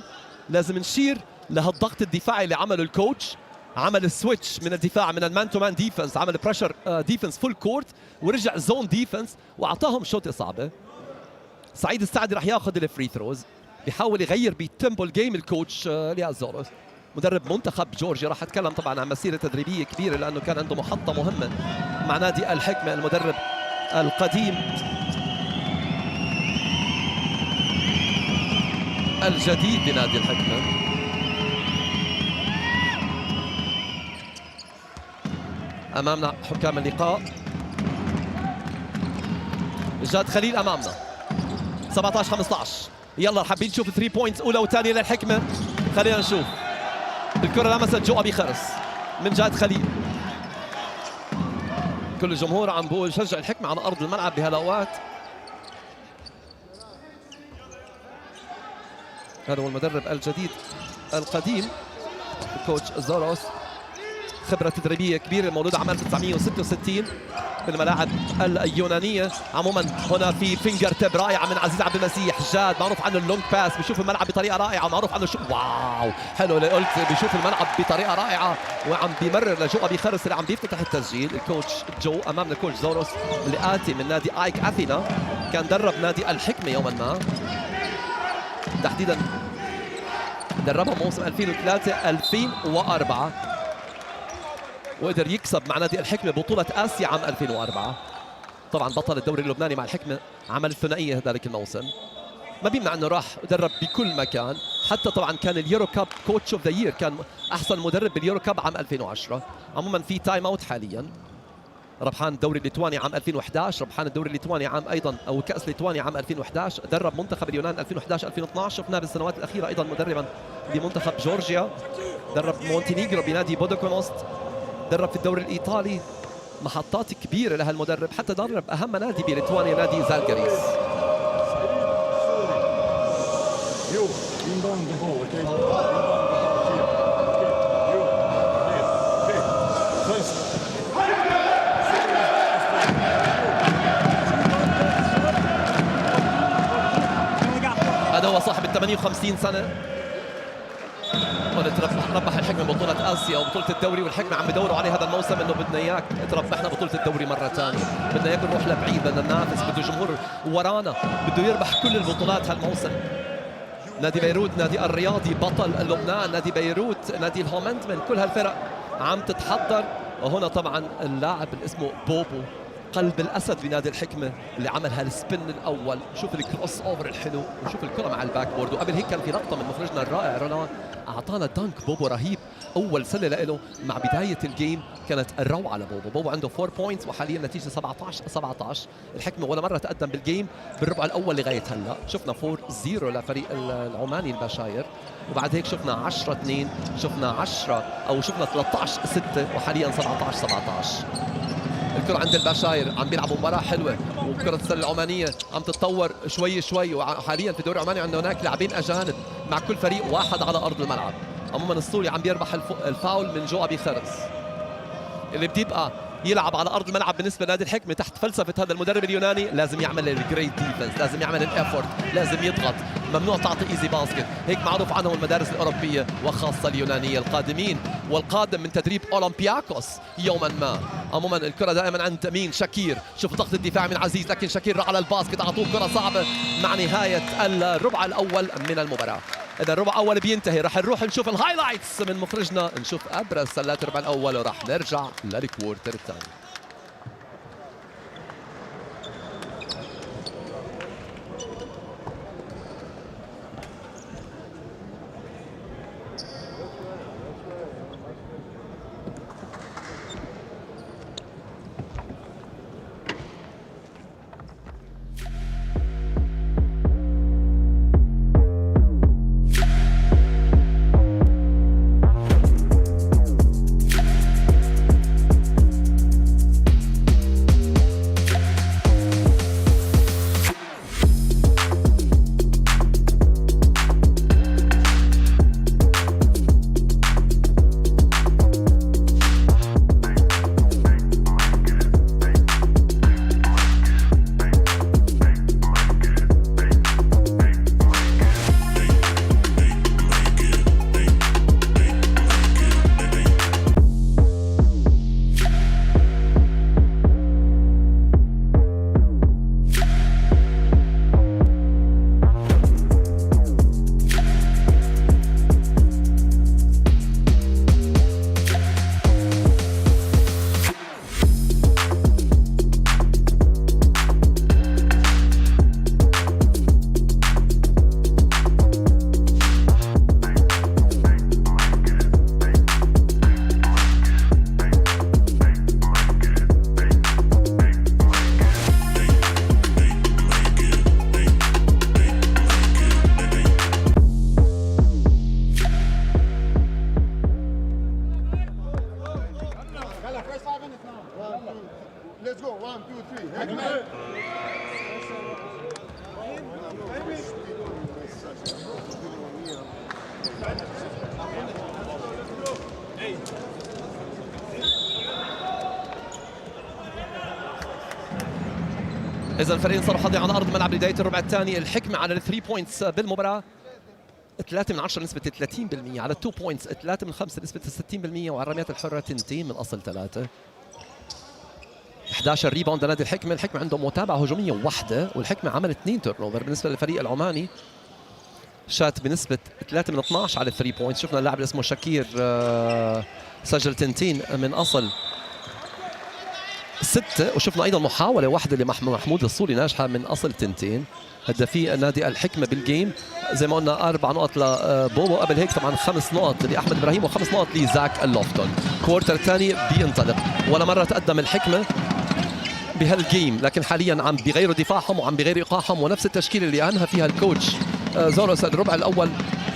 لازم نشير لهالضغط الدفاعي اللي عمله الكوتش. عمل السويتش من الدفاع من المان تو مان ديفنس، عمل بريشر ديفنس فول كورت ورجع زون ديفنس واعطاهم شوطه صعبه. سعيد السعدي راح ياخذ الفري ثروز، بيحاول يغير بتمبو الجيم الكوتش الياس زوروس مدرب منتخب جورجيا. راح اتكلم طبعا عن مسيره تدريبيه كبيره لانه كان عنده محطه مهمه مع نادي الحكمه. المدرب القديم الجديد بنادي الحكمه. امامنا حكام اللقاء. جاد خليل امامنا 17 15. يلا حابين نشوف 3 بوينتس اولى وثانيه للحكمه. خلينا نشوف. الكره لمست جو ابي خرس من جاد خليل. كل الجمهور عم بقول شجع الحكمه على ارض الملعب بهالاوقات. هذا هو المدرب الجديد القديم الكوتش زوروس. خبرة تدريبية كبيرة، مولود عام 1966 بالملاعب اليونانية. عموما هنا في فينجر تيب رائعة من عزيز عبد المسيح. جاد معروف عنه اللونج باس، بيشوف الملعب بطريقة رائعة، معروف عنه واو حلو اللي قلت، بيشوف الملعب بطريقة رائعة وعم بيمرر لجو ابي خرس اللي عم بيفتتح التسجيل. الكوتش جو امامنا الكوتش زوروس اللي آتي من نادي ايك اثينا، كان درب نادي الحكمة يوما ما، تحديدا دربها موسم 2003 2004 وقدر يكسب مع نادي الحكمة بطولة آسيا عام 2004. طبعا بطل الدوري اللبناني مع الحكمة، عمل ثنائية ذلك الموسم. ما بيمنع انه راح درب بكل مكان، حتى طبعا كان اليورو كاب كوتش اوف ذا يير، كان احسن مدرب باليورو كاب عام 2010. عموما في تايم اوت حاليا. ربحان الدوري الليتواني عام 2011، ربحان الدوري الليتواني عام ايضا او كاس ليتوانيا عام 2011، درب منتخب اليونان 2011 2012. شفناه بالسنوات الاخيره ايضا مدربا لمنتخب جورجيا، درب مونتينيغرو بنادي بودوكونوست، درب في الدوري الايطالي. محطات كبيره لهالمدرب، حتى درب اهم نادي بليتوانيا نادي زالجريس. هذا هو صاحب ال 58 سنه. قلت ربح الحكمة بطولة آسيا وبطولة الدوري، والحكمة عم بدوروا عليه هذا الموسم انه بدنا اياك تربحنا بطولة الدوري مرة ثانية، بدنا اياك نروح لبعيد، بدنا ننافس، بده جمهور ورانا، بده يربح كل البطولات هالموسم. نادي بيروت، نادي الرياضي بطل لبنان، نادي بيروت، نادي الهومنتمن، كل هالفرق عم تتحضر. وهنا طبعا اللاعب اللي اسمه بوبو قلب الاسد بنادي الحكمه اللي عمل هالسبن الاول. شوف الكروس اوفر الحلو وشوف الكره مع الباك بورد. وقبل هيك كان في لقطه من مخرجنا الرائع رونان اعطانا دانك بوبو رهيب، اول سله له مع بدايه الجيم كانت الروعه لبوبو. بوبو عنده 4 بوينتس وحاليا نتيجه 17. الحكمه ولا مره تقدم بالجيم بالربع الاول لغايه هلا. شفنا 4-0 لفريق العماني البشاير، وبعد هيك شفنا 10-2، شفنا 10 او شفنا 13-6 وحاليا 17-17. الكرة عند البشاير عم بيلعبوا مباراة حلوة، وكرة السلة العمانية عم تتطور شوي شوي. وحاليا في الدوري العماني عندنا هناك لاعبين أجانب مع كل فريق واحد على أرض الملعب. عموما السوري عم بيربح الفاول من جو أبي خرس اللي بيبقى يلعب على ارض الملعب. بالنسبه لنادي الحكمه تحت فلسفه هذا المدرب اليوناني لازم يعمل الجريت ديفنس، لازم يعمل الافورت، لازم يضغط، ممنوع تعطي ايزي باسكت. هيك معروف عنهم المدارس الاوروبيه وخاصه اليونانيه القادمين والقادم من تدريب اولمبياكوس يوما ما. عموما الكره دائما عند مين؟ شاكير. شوف ضغط الدفاع من عزيز، لكن شاكير راح على الباسكت، اعطوه كره صعبه مع نهايه الربع الاول من المباراه. إذا الربع الأول بينتهي رح نروح نشوف الهايلايتس من مخرجنا، نشوف أبرز سلات الربع الأول ورح نرجع للكوارتر الثاني.
Let's go. 1, 2, 3.
إذا الفريقين صاروا حاضرين على أرض الملعب بداية الربع الثاني. الحكمة على الثري بوينتس بالمباراة 3 من 10 نسبة 30%، على 2 بوينتس 3 من 5 نسبة 60%، وعلى الرميات الحرة 2 من أصل 3. 11 ريباوند لنادي الحكمة. الحكمة عنده متابعة هجومية واحدة، والحكمة عمل 2 تيرن اوفر. بالنسبة للفريق العماني شات بنسبة 3 من 12 على الثري بوينتس. شفنا اللاعب اللي اسمه شاكير سجل 2 من أصل 6، وشفنا ايضا محاوله واحده لمحمود الصولي ناجحه من اصل 2. هدافي نادي الحكمه بالجيم زي ما قلنا 4 نقط لبوبو، قبل هيك طبعا 5 نقط لاحمد ابراهيم و5 نقط لزاك اللوفتون. كوارتر الثاني بينطلق، ولا مره تقدم الحكمه بهالجيم، لكن حاليا عم بيغيروا دفاعهم وعم بيغيروا ايقاعهم، ونفس التشكيله اللي انهى فيها الكوتش زوروس الربع الاول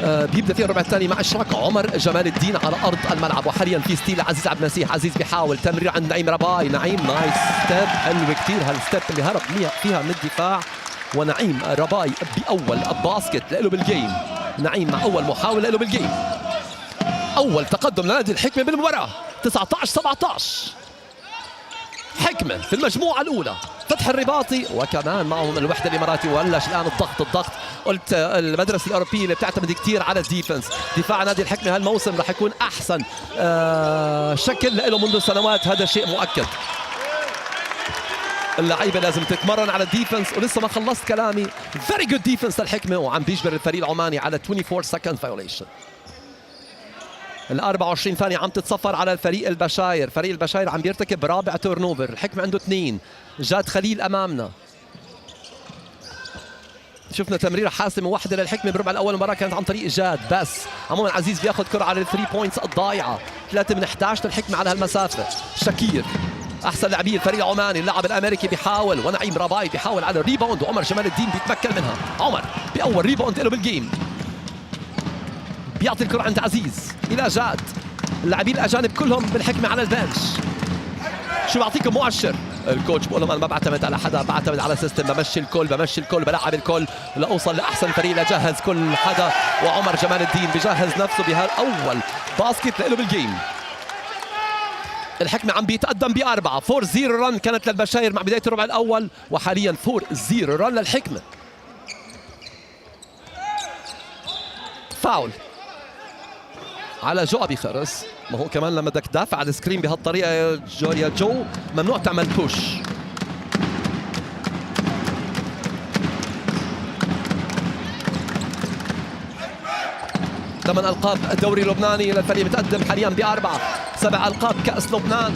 بيبدا فيه الربع الثاني مع اشراك عمر جمال الدين على ارض الملعب. وحاليا في ستيل عزيز عبد المسيح. عزيز بيحاول تمرير عند نعيم رباي. نعيم نايس ستيب حلو كثير، هالستيب اللي هرب فيها من الدفاع. ونعيم رباي باول باسكت له بالجيم. نعيم مع اول محاوله له بالجيم. اول تقدم لنادي الحكمه بالمباراه 19-17. حكمه في المجموعه الاولى. فتح الرباطي وكمان معهم الوحده الاماراتي. وبلش الان الضغط. قلت المدرسه الاوروبيه اللي بتعتمد كثير على الديفنس. دفاع نادي الحكمه هالموسم راح يكون احسن شكل له منذ سنوات، هذا شيء مؤكد. اللعيبه لازم تتمرن على الديفنس، ولسه ما خلصت كلامي. فيري جود ديفنس للحكمه، وعم بيجبر الفريق العماني على 24 سكند فايوليشن. ال 24 ثانيه عم تتصفر على الفريق البشاير، فريق البشاير عم بيرتكب رابع تورن اوفر، الحكمه عنده 2. جاد خليل امامنا، شفنا تمريره حاسمه واحده للحكمه بالربع الاول، المباراه كانت عن طريق جاد بس. عموما عزيز بياخذ كره على الثري بوينتس الضايعه، 3 من 11 للحكمه على هالمسافه. شكير احسن لاعبي الفريق العماني، اللاعب الامريكي بيحاول، ونعيم رباي بيحاول على الريباوند، وعمر جمال الدين بيتمكن منها. عمر باول ريباوند له بالجيم، بيعطي الكره عند عزيز الى جاد. اللاعبين الاجانب كلهم بالحكمه على البنش. شو بعطيكم مؤشر؟ الكوتش بقول لهم انا ما بعتمد على حدا، بعتمد على سيستم، بمشي الكل بلعب الكل لاوصل لاحسن فريق، لجهز كل حدا. وعمر جمال الدين بجهز نفسه بهالاول باسكت له بالجيم. الحكمه عم بيتقدم ب4، 4-0 رن كانت للبشاير مع بدايه الربع الاول، وحاليا 4-0 رن للحكمه. فاول على جو أبي خرس. ما هو كمان لما بدك تدافع على السكرين بهالطريقه يا جو ممنوع تعمل بوش. ثمان القاب الدوري اللبناني للفريق، متقدم حاليا ب4، 7 القاب كاس لبنان،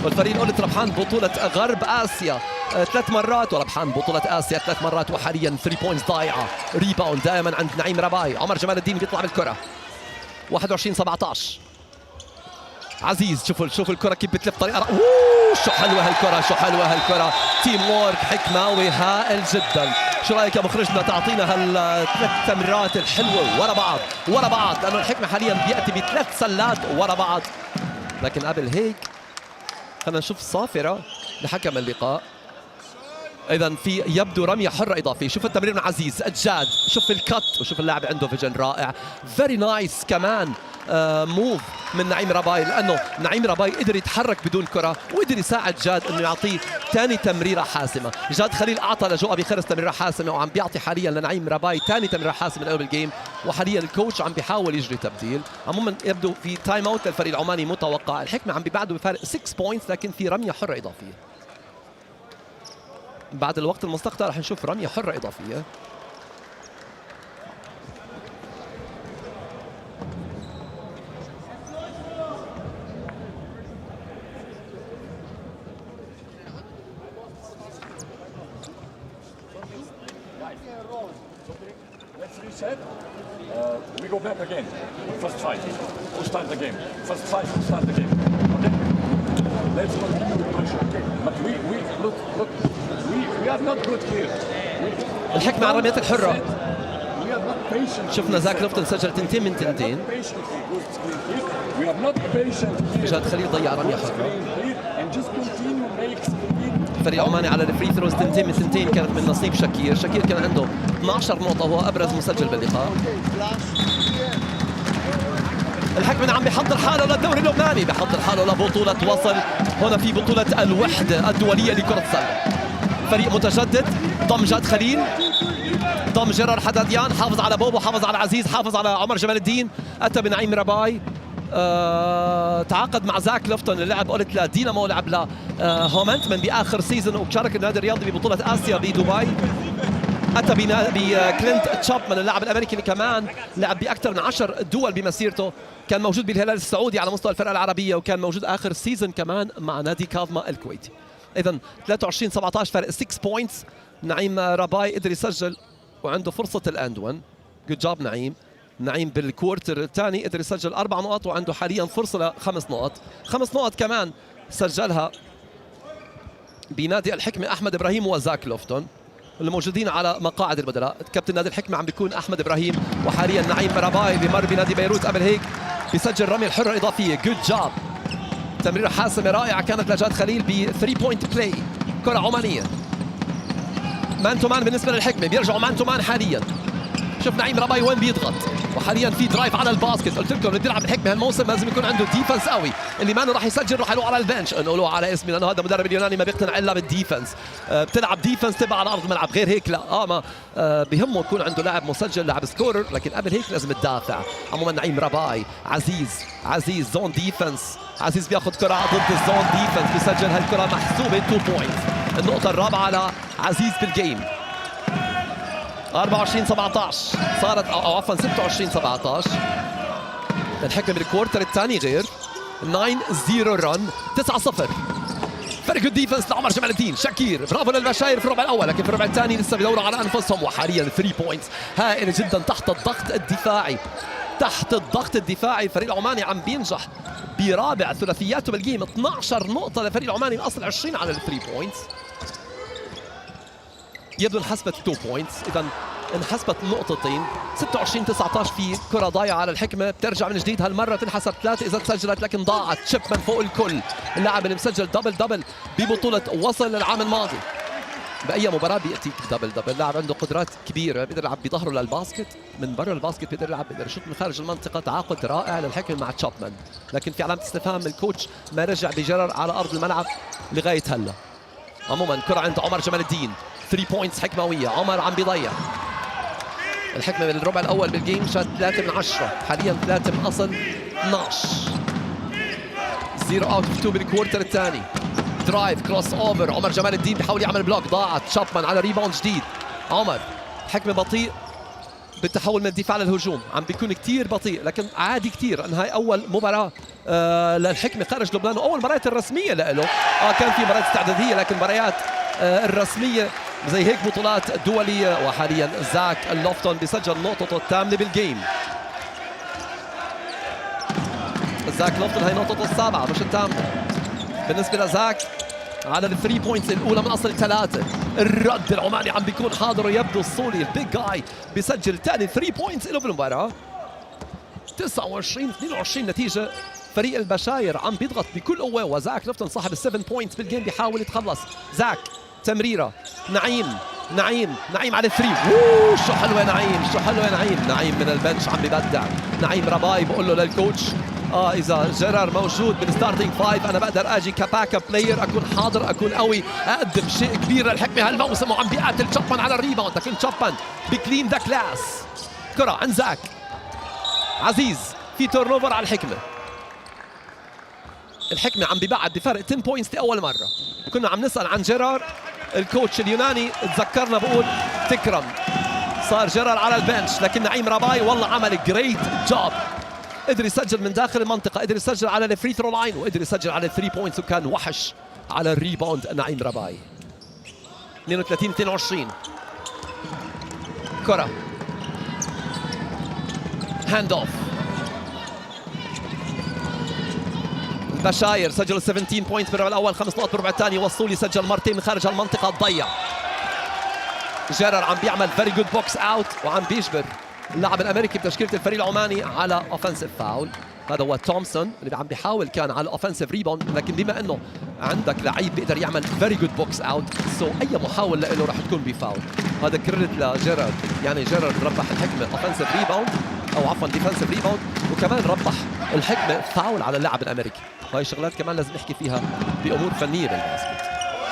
والفريق الاولت ربحان بطوله غرب اسيا 3 مرات، وربحان بطوله اسيا 3 مرات، وحاليا 3 بوينتس ضايعه. ريباوند دائما عند نعيم رباي. عمر جمال الدين بيطلع بالكره 21-17. عزيز شوفوا الكره كيف بتلف طريقه شو حلوه هالكره، شو حلوه هالكره. تيم وورك حكماوي هائل جدا. شو رايك يا مخرجنا تعطينا هالثلاث تمريرات الحلوه ورا بعض لانه الحكمه حاليا بياتي ب3 سلات ورا بعض. لكن قبل هيك خلينا نشوف صافره لحكم اللقاء. اذا في يبدو رميه حره اضافيه. شوف التمرير من عزيز الجاد، شوف الكت، وشوف اللاعب عنده فيجن رائع. فيري نايس كمان موف من نعيم رباي، لانه نعيم رباي قدر يتحرك بدون كره، وقدر يساعد جاد انه يعطيه ثاني تمريره حاسمه. جاد خليل اعطى لجو ابي خرس تمريره حاسمه، وعم بيعطي حاليا لنعيم رباي ثاني تمريره حاسمه من اول الجيم، وحاليا الكوتش عم بيحاول يجري تبديل. عموما يبدو في تايم اوت للفريق العماني متوقع. الحكمه عم بيبعدوا بفارق 6 بوينتس، لكن في رميه حره اضافيه. بعد الوقت المستقطع رح نشوف رميه حره اضافيه.
We go back again. First try. We'll start the game. First try. We'll start the game. Okay. Let's not give you pressure. Okay. But we look. We are not good here.
الحكمة على الرميات الحرة. شفنا زاك لوفتن سجل 2 من 2. جاد خليل ضيع رمية حرة. الفريق العماني على الفري ثروز 2 من 2 كانت من نصيب شكير. شكير كان عنده 12 نقطة وهو أبرز مسجل باللقاء. الحكمة عم بيحضر حاله للدوري اللبناني، بيحضر حاله لبطولة وصل هنا في بطولة الوحدة الدولية لكرة السلة. فريق متجدد، ضم جاد خليل، ضم جرار حداديان، حافظ على بوبو، حافظ على عزيز، حافظ على عمر جمال الدين، أتى بنعيم رباي، تعاقد مع زاك لوفتن اللي لعب قلت لدينامو، لعب لهومنتمن باخر سيزون، وشارك النادي الرياضي ببطوله اسيا بدبي. اتى بكلينت تشابمان اللاعب الامريكي اللي كمان لعب باكثر من 10 دول بمسيرته، كان موجود بالهلال السعودي على مستوى الفرقه العربيه، وكان موجود اخر سيزون كمان مع نادي كاظمه الكويتي. اذا 23-17 فرق 6 بوينتس. نعيم رباي قدر يسجل وعنده فرصه الاند 1. جود جاب نعيم بالكوارتر الثاني قدر يسجل 4 نقط، وعنده حاليا فرصه ل5 نقط. 5 نقط كمان سجلها بنادي الحكمه احمد ابراهيم وزاك لوفتون اللي موجودين على مقاعد البدلاء. كابتن نادي الحكمه عم بيكون احمد ابراهيم، وحاليا نعيم رباي اللي مر بنادي بيروت قبل هيك بيسجل رمي الحره الاضافيه. جود جاب، تمريره حاسمه رائعه كانت لجاد خليل ب 3 بوينت بلاي. كره عمانيه مان تو مان بالنسبه للحكمه، بيرجعوا مان تو مان حاليا. شوف نعيم رباي وين بيضغط، وحاليا في درايف على الباسكت. قلت لكم اللي بيلعب الحكمه هالموسم لازم يكون عنده ديفنس قوي، اللي ما راح يسجل راح يروح على البنش. نقولوا على اسمي لانه هذا مدرب اليوناني ما بيقتنع الا بالديفنس. بتلعب ديفنس تبع على ارض الملعب، غير هيك لا. ما بهمه يكون عنده لاعب مسجل، لاعب سكورر، لكن قبل هيك لازم تدافع. عموما نعيم رباي، عزيز زون ديفنس. عزيز بياخذ كره ضد الزون ديفنس، بيسجل هالكره محسوبه 2 بوينتس. النقطة الرابعة لعزيز بالجيم. 24-17 صارت أو عفوا 26-17. الحكم بالكوارتر الثاني غير 9-0 رن 9-0. فرق الديفنس لعمر جمال الدين. شاكير برافو للبشاير في الربع الاول، لكن في الربع الثاني لسه بدوروا على انفسهم. وحاليا 3 بوينتس هائله جدا تحت الضغط الدفاعي. تحت الضغط الدفاعي الفريق العماني عم بينجح برابع ثلاثياته بالجيم. 12 نقطه للفريق العماني من اصل 20 على ال 3 بوينتس. يبدو انحسبت 2 بوينتس، اذا انحسبت نقطتين. 26-19 في كرة ضايعة على الحكمة، بترجع من جديد هالمرة تنحسب 3 إذا تسجلت، لكن ضاعت. شيبمان فوق الكل، اللاعب اللي مسجل دبل ببطولة وصل للعام الماضي. بأي مباراة بيأتيك دبل لاعب عنده قدرات كبيرة، بيقدر يلعب بظهره للباسكت، من برا الباسكت بيقدر يلعب، بيقدر يشوط من خارج المنطقة. تعاقد رائع للحكمة مع تشابمان، لكن في علامة استفهام. الكوتش ما رجع بجرر على أرض الملعب لغاية هلا. عموما كرة عند عمر جمال الدين، 3 بوينتس حكموية. عمر عم بيضيع. الحكمة بالربع الأول بالجيم شات 3 من 10، حاليا 3 من أصل 12. 0 اوت اوف 2 بالكوارتر الثاني. درايف كروس اوفر، عمر جمال الدين بيحاول يعمل بلوك، ضاعت. شابمان على ريباوند جديد. عمر الحكمة بطيء بالتحول من الدفاع للهجوم، عم بيكون كتير بطيء، لكن عادي كتير ان هاي اول مباراة للحكمة خارج لبنان، واول مباريات الرسمية له. كان في مباريات استعدادية، لكن مباريات الرسمية زي هيك بطولات دولية. وحاليا زاك لوفتون بيسجل نقطته الثامنة بالجيم. زاك لوفتون هي نقطته السابعة مش الثامنة. بالنسبة لزاك على الثري بوينتس الأولى من أصل 3. الرد العماني عم بيكون حاضر، ويبدو الصولي البيج جاي بيسجل ثاني 3 بوينتس له بالمباراة. 29-22 نتيجة. فريق البشاير عم بيضغط بكل قوة، وزاك لوفتون صاحب ال7 بوينتس بالجيم بيحاول يتخلص. زاك تمريرة، نعيم على الثري. شو حلوة نعيم من البنش عم بيبدع. نعيم رباي بقول له للكوتش اذا جرار موجود بالستارتنج 5 انا بقدر اجي كباك اب بلاير، اكون حاضر، اكون قوي، اقدم شيء كبير للحكمة هالموسم. وعم بيقاتل تشابمان على الريباوند، لكن تشابمان بكلين ذا كلاس. كرة عند زاك عزيز، في تورن اوفر على الحكمة عم بيبعد بفرق 10 بوينتس لأول مرة. كنا عم نسأل عن جرار، الكوتش اليوناني تذكرنا بقول تكرم. صار جرار على البنش، لكن نعيم رباي والله عمل جريت جوب. قدر يسجل من داخل المنطقة، قدر يسجل على الفري ثرو لاين، وقدر يسجل على الثري بوينتس، وكان وحش على الريباوند نعيم رباي. 32-22. كرة هاند اوف. بشاير سجلوا 17 بوينت بالربع الاول، 5 نقط بالربع الثاني. وصولي سجل مرتين من خارج المنطقه، ضيع. جرر عم بيعمل فيري جود بوكس اوت، وعم بيجبر اللاعب الامريكي بتشكيله الفريق العماني على اوفنسيف فاول. هذا هو تومسون اللي عم بيحاول كان على الاوفنسيف ريباوند، لكن بما انه عندك لعيب بيقدر يعمل فيري جود بوكس اوت، اي محاوله له راح تكون بفاول. هذا كريدت لجرر، يعني جرر ربح الحكمه اوفنسيف ريباوند، او عفوا ديفنسيف ريباوند، وكمان ربح الحكمه فاول على اللاعب الامريكي. هاي الشغلات كمان لازم نحكي فيها بامور فنيه بالباسكت،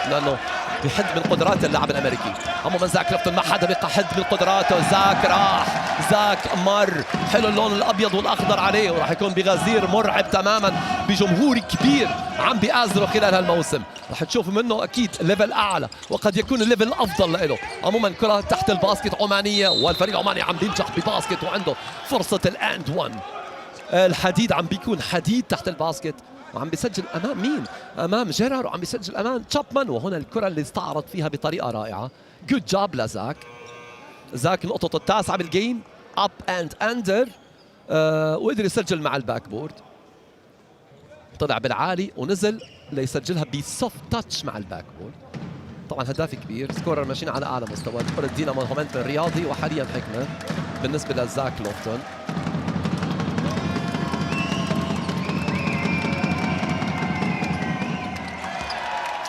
لانه بحد من قدرات اللاعب الامريكي. عموما زاك لوفتون ما حدا بيحد من قدراته. زاك راح، زاك مر، حلو اللون الابيض والاخضر عليه، وراح يكون بغزير مرعب تماما بجمهور كبير عم بيآزره خلال هالموسم. راح تشوف منه اكيد ليفل اعلى، وقد يكون الليفل الافضل له. عموما كره تحت الباسكت عمانيه، والفريق العماني عم بينجح بباسكت، وعنده فرصه الاند 1. الحديد عم بيكون حديد تحت الباسكت، وعم بيسجل امام مين؟ امام جيرار، وعم بيسجل امام تشابمان. وهنا الكره اللي استعرض فيها بطريقه رائعه. جود جاب لزاك. زاك نقطته التاسعه بالجيم، اب اند اندر، وقدر يسجل مع الباك بورد. طلع بالعالي ونزل ليسجلها بسوفت تاتش مع الباك بورد. طبعا هداف كبير، سكورر ماشيين على اعلى مستوى. كره دينامو مومنتم رياضي، وحاليا حكمه بالنسبه لزاك لوفتون.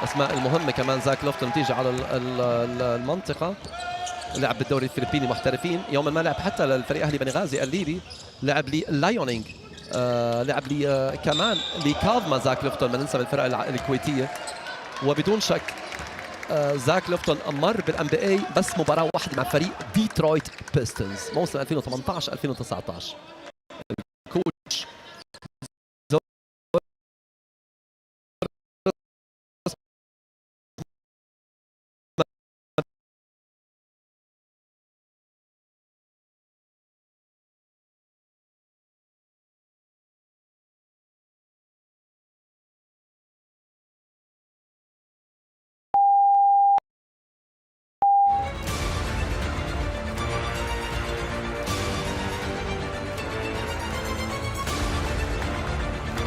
اسماء المهمه كمان زاك لوفتون تيجي على المنطقه. لعب بالدوري الفلبيني محترفين، يوما ما لعب حتى للفريق اهلي بني غازي الليبي، لعب لي لايونينج، لعب لي كمان لكاظما. زاك لوفتون ما ننسى من الفرق الكويتيه. وبدون شك زاك لوفتون مر بالان بي اي بس مباراه واحده مع فريق ديترويت بيستنز موسم 2018 2019. الكوتش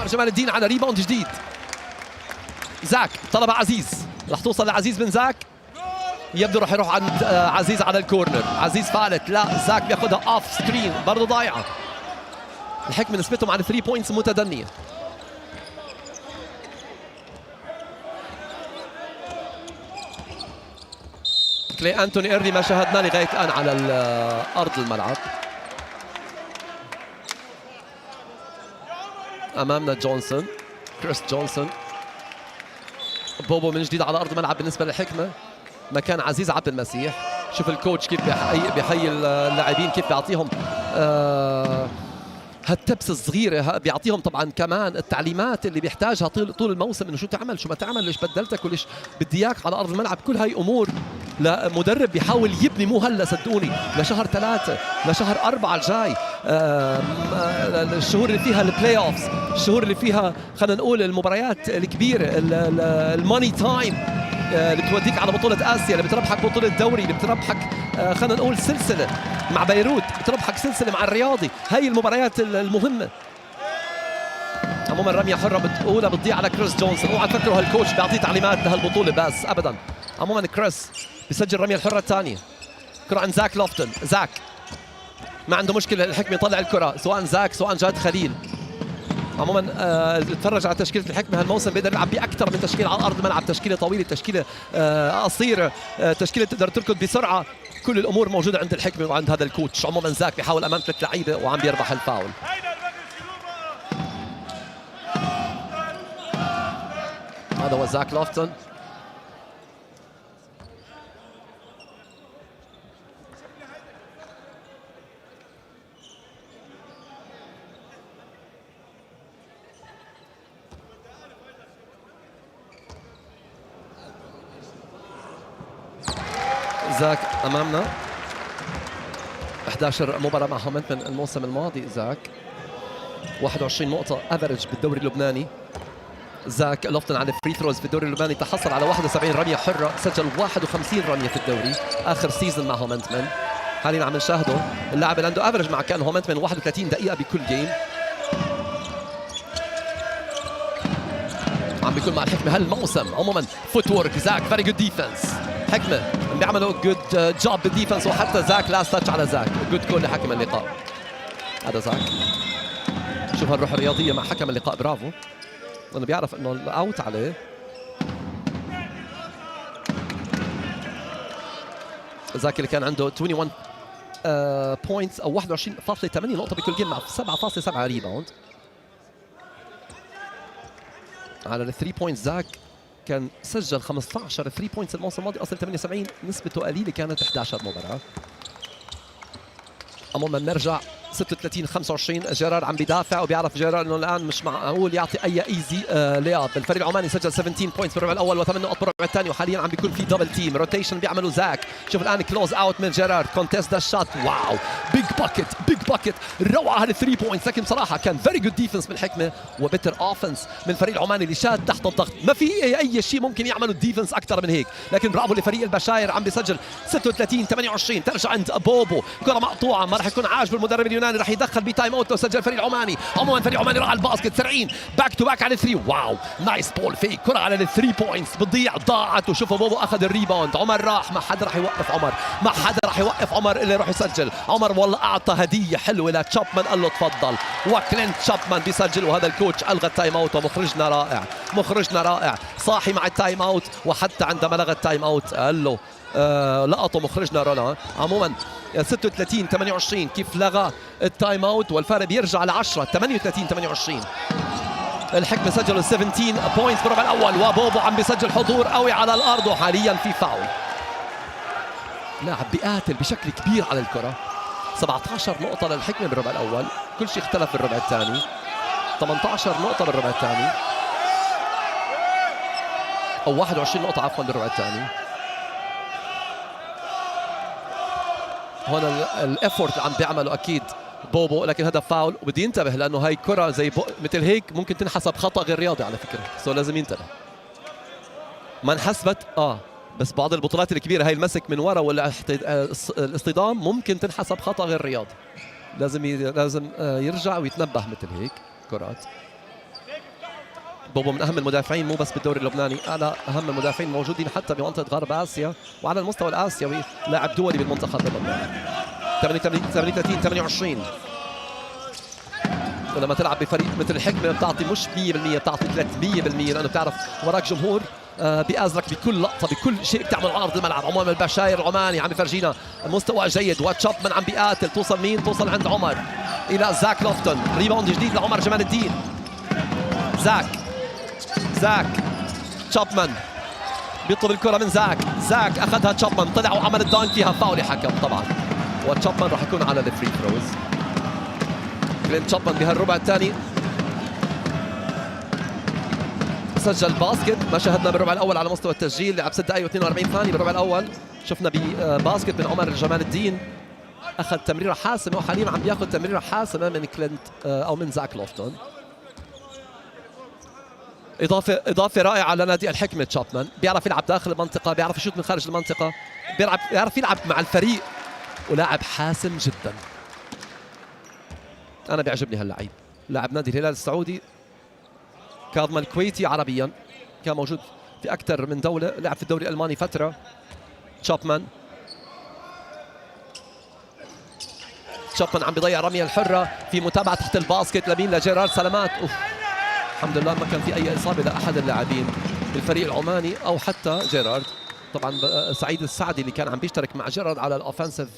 عمر جمال الدين على ريباوند جديد. زاك طلبها عزيز، رح توصل لعزيز من زاك، يبدو رح يروح عند عزيز على الكورنر. عزيز فالت، لا زاك بياخذها اوف سكرين برضه ضايعه. الحكمة نسبتهم على 3 بوينتس متدنيه. كلي أنتوني إيرلي ما شاهدناه لغاية الآن على أرض الملعب. أمامنا جونسون، كريس جونسون. بوبو من جديد على أرض الملعب بالنسبة للحكمة مكان عزيز عبد المسيح. شوف الكوتش كيف بيحيي اللاعبين، كيف بيعطيهم هالتبس الصغيرة، بيعطيهم طبعا كمان التعليمات اللي بيحتاجها طول الموسم، انه شو تعمل شو ما تعمل، ليش بدلتك وليش بدي اياك على ارض الملعب. كل هاي امور لمدرب بيحاول يبني، مو هلا صدقوني، لشهر 3 لشهر 4 الجاي، الشهور اللي فيها البلاي اوفز، الشهور اللي فيها خلينا نقول المباريات الكبيرة، الماني تايم اللي بتوديك على بطولة آسيا، اللي بتربحك بطولة دوري، اللي بتربحك خلينا نقول سلسلة مع بيروت، بتربحك سلسلة مع الرياضي. هاي المباريات المهمة. عموما رمية حرة بتقولها بتضيع على كريس جونسون. اوعى تفكروا هالكوتش بيعطيه تعليمات لهالبطولة بس ابدا. عموما كريس بيسجل الرمية الحرة الثانية. كرة عند زاك لوفتن. زاك ما عنده مشكلة الحكمة يطلع الكرة، سواء زاك سواء جاد خليل. عموما اتفرج على تشكيله الحكمه هالموسم، بيقدر يلعب باكثر من تشكيله على ارض الملعب، تشكيله طويله، تشكيله قصيره، تشكيله تقدر تركض بسرعه. كل الامور موجوده عند الحكمه وعند هذا الكوتش. عموما زاك بيحاول امام 3 لعيبه وعم بيربح الفاول. هذا هو زاك لوفتن. زاك امامنا 11 مباراه مع هومنتمن الموسم الماضي. زاك 21 نقطه افريج بالدوري اللبناني. زاك لوفتن على فري ثروز في الدوري اللبناني تحصل على 71 رميه حره، سجل 51 رميه في الدوري اخر سيزون مع هومنتمن. حاليا عم نشاهده اللاعب اللي عنده افريج مع كان هومنتمن 31 دقيقه بكل جيم. عم بيكون مع الحكمه هالموسم. عموما فوت وورك زاك فيري جود ديفنس. حكمه بيعملوا جود جوب بالديفنس، وحتى زاك لاست تاتش على زاك. جود كول لحكم اللقاء. هذا زاك، شوف هالروح الرياضيه مع حكم اللقاء، برافو، لانه بيعرف انه الاوت عليه. زاك اللي كان عنده 21 بوينتس او 21.8 نقطه بكل جيم مع 7.7 ريباوند. على ال 3 بوينتس زاك كان سجل 15 3 بوينتس الموسم الماضي، اصل 78 نسبته قليله، كانت 11 مباراه. عموما نرجع 36-25. جيرار عم بيدافع وبيعرف جيرار انه الان مش معقول يعطي اي ايزي لياب. الفريق العماني سجل 17 بوينتس بالربع الاول و8 نقط بالربع الثاني، وحاليا عم بيكون في دبل تيم روتيشن بيعملوا زاك. شوف الان كلوز اوت من جيرار، كونتست ذا شوت، واو بيج باكيت بيج باكيت، روعه هال 3 بوينتس. لكن بصراحه كان فيري جود ديفنس من الحكمه وبتر اوفنس من الفريق العماني اللي شاد تحت الضغط. ما في اي شيء ممكن يعملوا الديفنس اكثر من هيك، لكن برافو لفريق البشاير عم بيسجل 36-28. ترجع عند بوبو، كره مقطوعه، ما راح يكون عاجب المدرب اليوناني، راح يدخل بتايم اوت لو سجل الفريق العماني. عموما الفريق العماني راح على الباسكت سريعين، باك تو باك على 3، واو نايس بول فيك، كره على ال 3 بوينتس بتضيع، ضاعت. وشوفوا بوبو اخذ الريباوند، عمر راح، ما حدا راح يوقف عمر، ما حدا راح يوقف عمر اللي راح يسجل. عمر والله اعطى هديه حلوه لتشابمان، قال له تفضل، وكلينت تشابمان بيسجل. وهذا الكوتش الغى التايم اوت، ومخرجنا رائع، مخرجنا رائع، صاحي مع التايم اوت، وحتى عندما لغى التايم اوت قال له لقطه مخرجنا رولا. عموما 36-28 كيف لغى التايم اوت، والفارق بيرجع ل 10 38-28. الحكمه سجلوا 17 بوينتس بالربع الاول، وبوبو عم بيسجل حضور قوي على الارض، وحاليا في فاول. لاعب بيقاتل بشكل كبير على الكره. 17 نقطه للحكمه بالربع الاول، كل شيء اختلف بالربع الثاني. 18 نقطه بالربع الثاني، او 21 نقطه عفوا بالربع الثاني. هون الافورت عم بيعمله اكيد بوبو، لكن هذا فاول وبدي ينتبه، لانه هاي كره زي مثل هيك ممكن تنحسب خطا غير رياضي على فكره، سو لازم ينتبه. ما انحسبت بس بعض البطولات الكبيره هاي المسك من ورا ولا الاصطدام ممكن تنحسب خطا غير رياضي. لازم يرجع ويتنبه مثل هيك كرات. بوبو من اهم المدافعين مو بس بالدوري اللبناني، انا اهم المدافعين موجودين حتى بمنطقه غرب اسيا وعلى المستوى الاسيوي، لاعب دولي بالمنتخب اللبناني. 38 28. ولما تلعب بفريق مثل الحكمه بتعطي مش 100%، بتعطي 300%، لانه بتعرف وراك جمهور بيأزرك بكل لقطه بكل شيء بتعمل على ارض الملعب. عمر البشاير العماني عم يفرجينا مستوى جيد، وتشابمان عم بيقاتل. توصل مين؟ توصل عند عمر الى زاك لوفتون. ريباوند جديد لعمر جمال الدين. زاك تشابمان بيطلب الكره من زاك اخذها تشابمان، طلع وعمل الدانك فيها فاول حكم طبعا، وتشابمان راح يكون على الفري ثروز. كلين تشابمان بهالربع الثاني سجل باسكت. ما شاهدنا بالربع الاول على مستوى التسجيل، لعب 6 دقائق و42 ثانيه بالربع الاول. شفنا بباسكت من عمر جمال الدين، اخذ تمريره حاسمه، وحاليا عم بياخذ تمريره حاسمه من كلينت او من زاك لوفتون. اضافه رائعه لنادي الحكمه. تشابمان بيعرف يلعب داخل المنطقه، بيعرف يشوت من خارج المنطقه، بيعرف يلعب مع الفريق، ولاعب حاسم جدا. انا بيعجبني هاللعيب، لاعب نادي الهلال السعودي. كاظم الكويتي عربيا، كان موجود في اكثر من دوله، لعب في الدوري الالماني فتره. تشابمان عم بيضيع رميه الحره في متابعه تحت الباسكت لمين؟ لجيرارد سلامات. الحمد لله ما كان في اي اصابه لاحد اللاعبين بالفريق العماني او حتى جيرارد. طبعا سعيد السعدي اللي كان عم بيشترك مع جيرارد على الاوفنسيف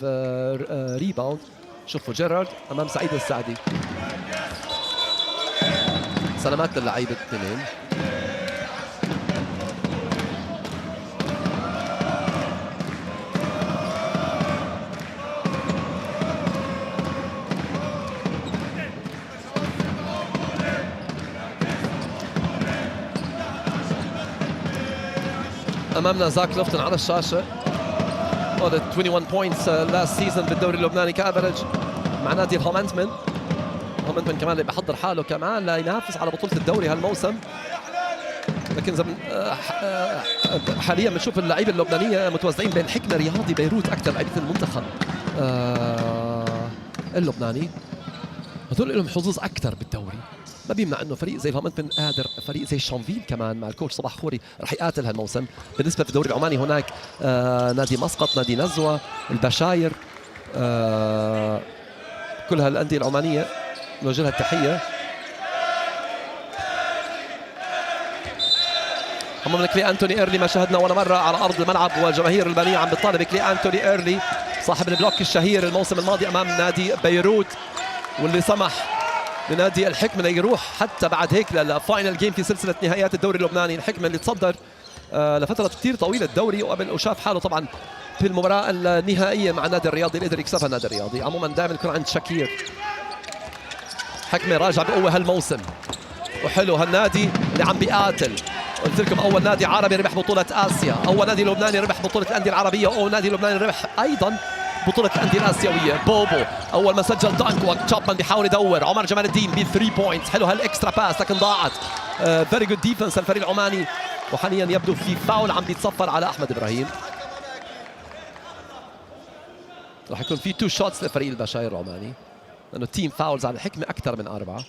ريباوند. شوفوا جيرارد امام سعيد السعدي. سلامات للعيبه الاثنين. امامنا زاك لوفتون على الشاشه. هذا 21 بوينتس لاست سيزون بالدوري اللبناني كافرج مع نادي الهومنتمن كمان اللي بحضر حاله كمان لينافس على بطوله الدوري هالموسم. لكن حاليا بنشوف اللعيبه اللبنانيه متوزعين بين حكمه رياضي بيروت اكثر لعيبه المنتخب اللبناني، هذول لهم حظوظ اكثر بالدوري. ما بيمنع انه فريق زي الهومنتمن قادر، فريق زي شانفيل كمان مع الكوتش صباح خوري رح يقاتل هالموسم. بالنسبه في الدوري العماني هناك نادي مسقط، نادي نزوه، البشاير، كل هالانديه العمانيه نوجه لها التحيه. هم من كلي أنتوني إيرلي ما شاهدنا ولا مرة على أرض الملعب، والجماهير البنية عم بتطالب كلي أنتوني إيرلي صاحب البلوك الشهير الموسم الماضي أمام نادي بيروت، واللي سمح لنادي الحكمة يروح حتى بعد هيك للفاينل جيم في سلسلة نهائيات الدوري اللبناني. الحكمة اللي تصدر لفترة كثير طويلة الدوري، وشاف حاله طبعا في المباراة النهائية مع النادي الرياضي اللي قدر يكسبها النادي الرياضي. عموما دائما يكون عند شاكير. حكمة راجع بقوة هالموسم، وحلو هالنادي اللي عم بيقاتل. قلت لكم اول نادي عربي ربح بطولة اسيا، اول نادي لبناني ربح بطولة الاندية العربية، واول نادي لبناني ربح ايضا بطولة الاندية الاسيوية. بوبو اول ما سجل دانك، وتشابمان بيحاول يدور. عمر جمال الدين ب 3 بوينتس، حلو هالاكسترا باس لكن ضاعت. فيري جود ديفنس الفريق العماني، وحاليا يبدو في فاول عم بيتصفر على احمد ابراهيم. راح يكون في 2 شوتس لفريق البشاير العماني، لانه تيم فاولز على الحكمة اكثر من 4.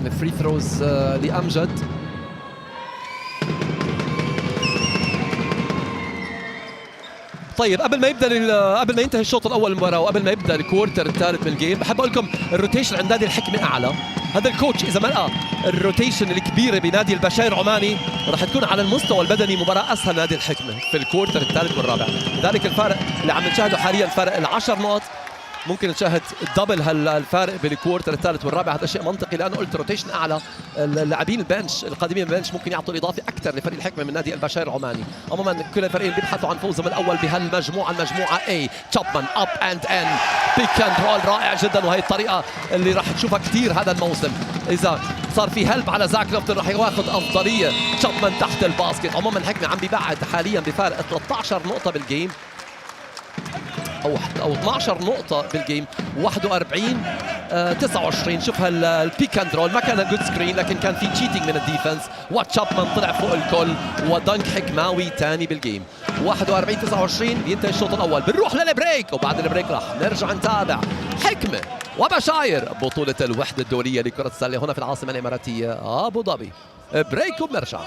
الفري ثروز لأمجد. طيب قبل ما ينتهي الشوط الاول من المباراه، وقبل ما يبدا الكوارتر الثالث من الجيم، بحب اقول لكم الروتيشن عند نادي الحكمه اعلى. هذا الكوتش اذا ما لقى الروتيشن الكبيره بنادي البشاير عماني، راح تكون على المستوى البدني مباراه اسهل نادي الحكمه في الكوارتر الثالث والرابع. لذلك الفارق اللي عم نشاهده حاليا فرق ال10 نقط، ممكن نشاهد دبل هالفارق بالكوارتر الثالث والرابع. هذا شيء منطقي لانه قلت روتيشن اعلى. اللاعبين البنش القادمين من البنش ممكن يعطوا الاضافه اكثر لفريق الحكمه من نادي البشاير العماني. عموما كل الفريقين بيبحثوا عن فوزهم الاول بهالمجموعه، المجموعه A. تشابمان اب اند ان بيك اند رول رائع جدا، وهي الطريقه اللي راح تشوفها كثير هذا الموسم. اذا صار في هلب على زاك لوفتون راح ياخذ افضليه. تشابمان تحت الباسكت. عموما الحكمه عم بيبعد حاليا بفارق 13 نقطه بالجيم. او 12 نقطه بالجيم. 41 29. شوف البيك اند رول، ما كان جود سكرين لكن كان في تشيتنج من الديفنس، وتشابمان طلع فوق الكل، ودنك حكماوي ثاني بالجيم. 41 29 بينتهي الشوط الاول. بنروح للبريك، وبعد البريك راح نرجع نتابع حكمه وبشاير بطوله الوحده الدوليه لكره السله هنا في العاصمه الاماراتيه ابو ظبي. بريك وبنرجع.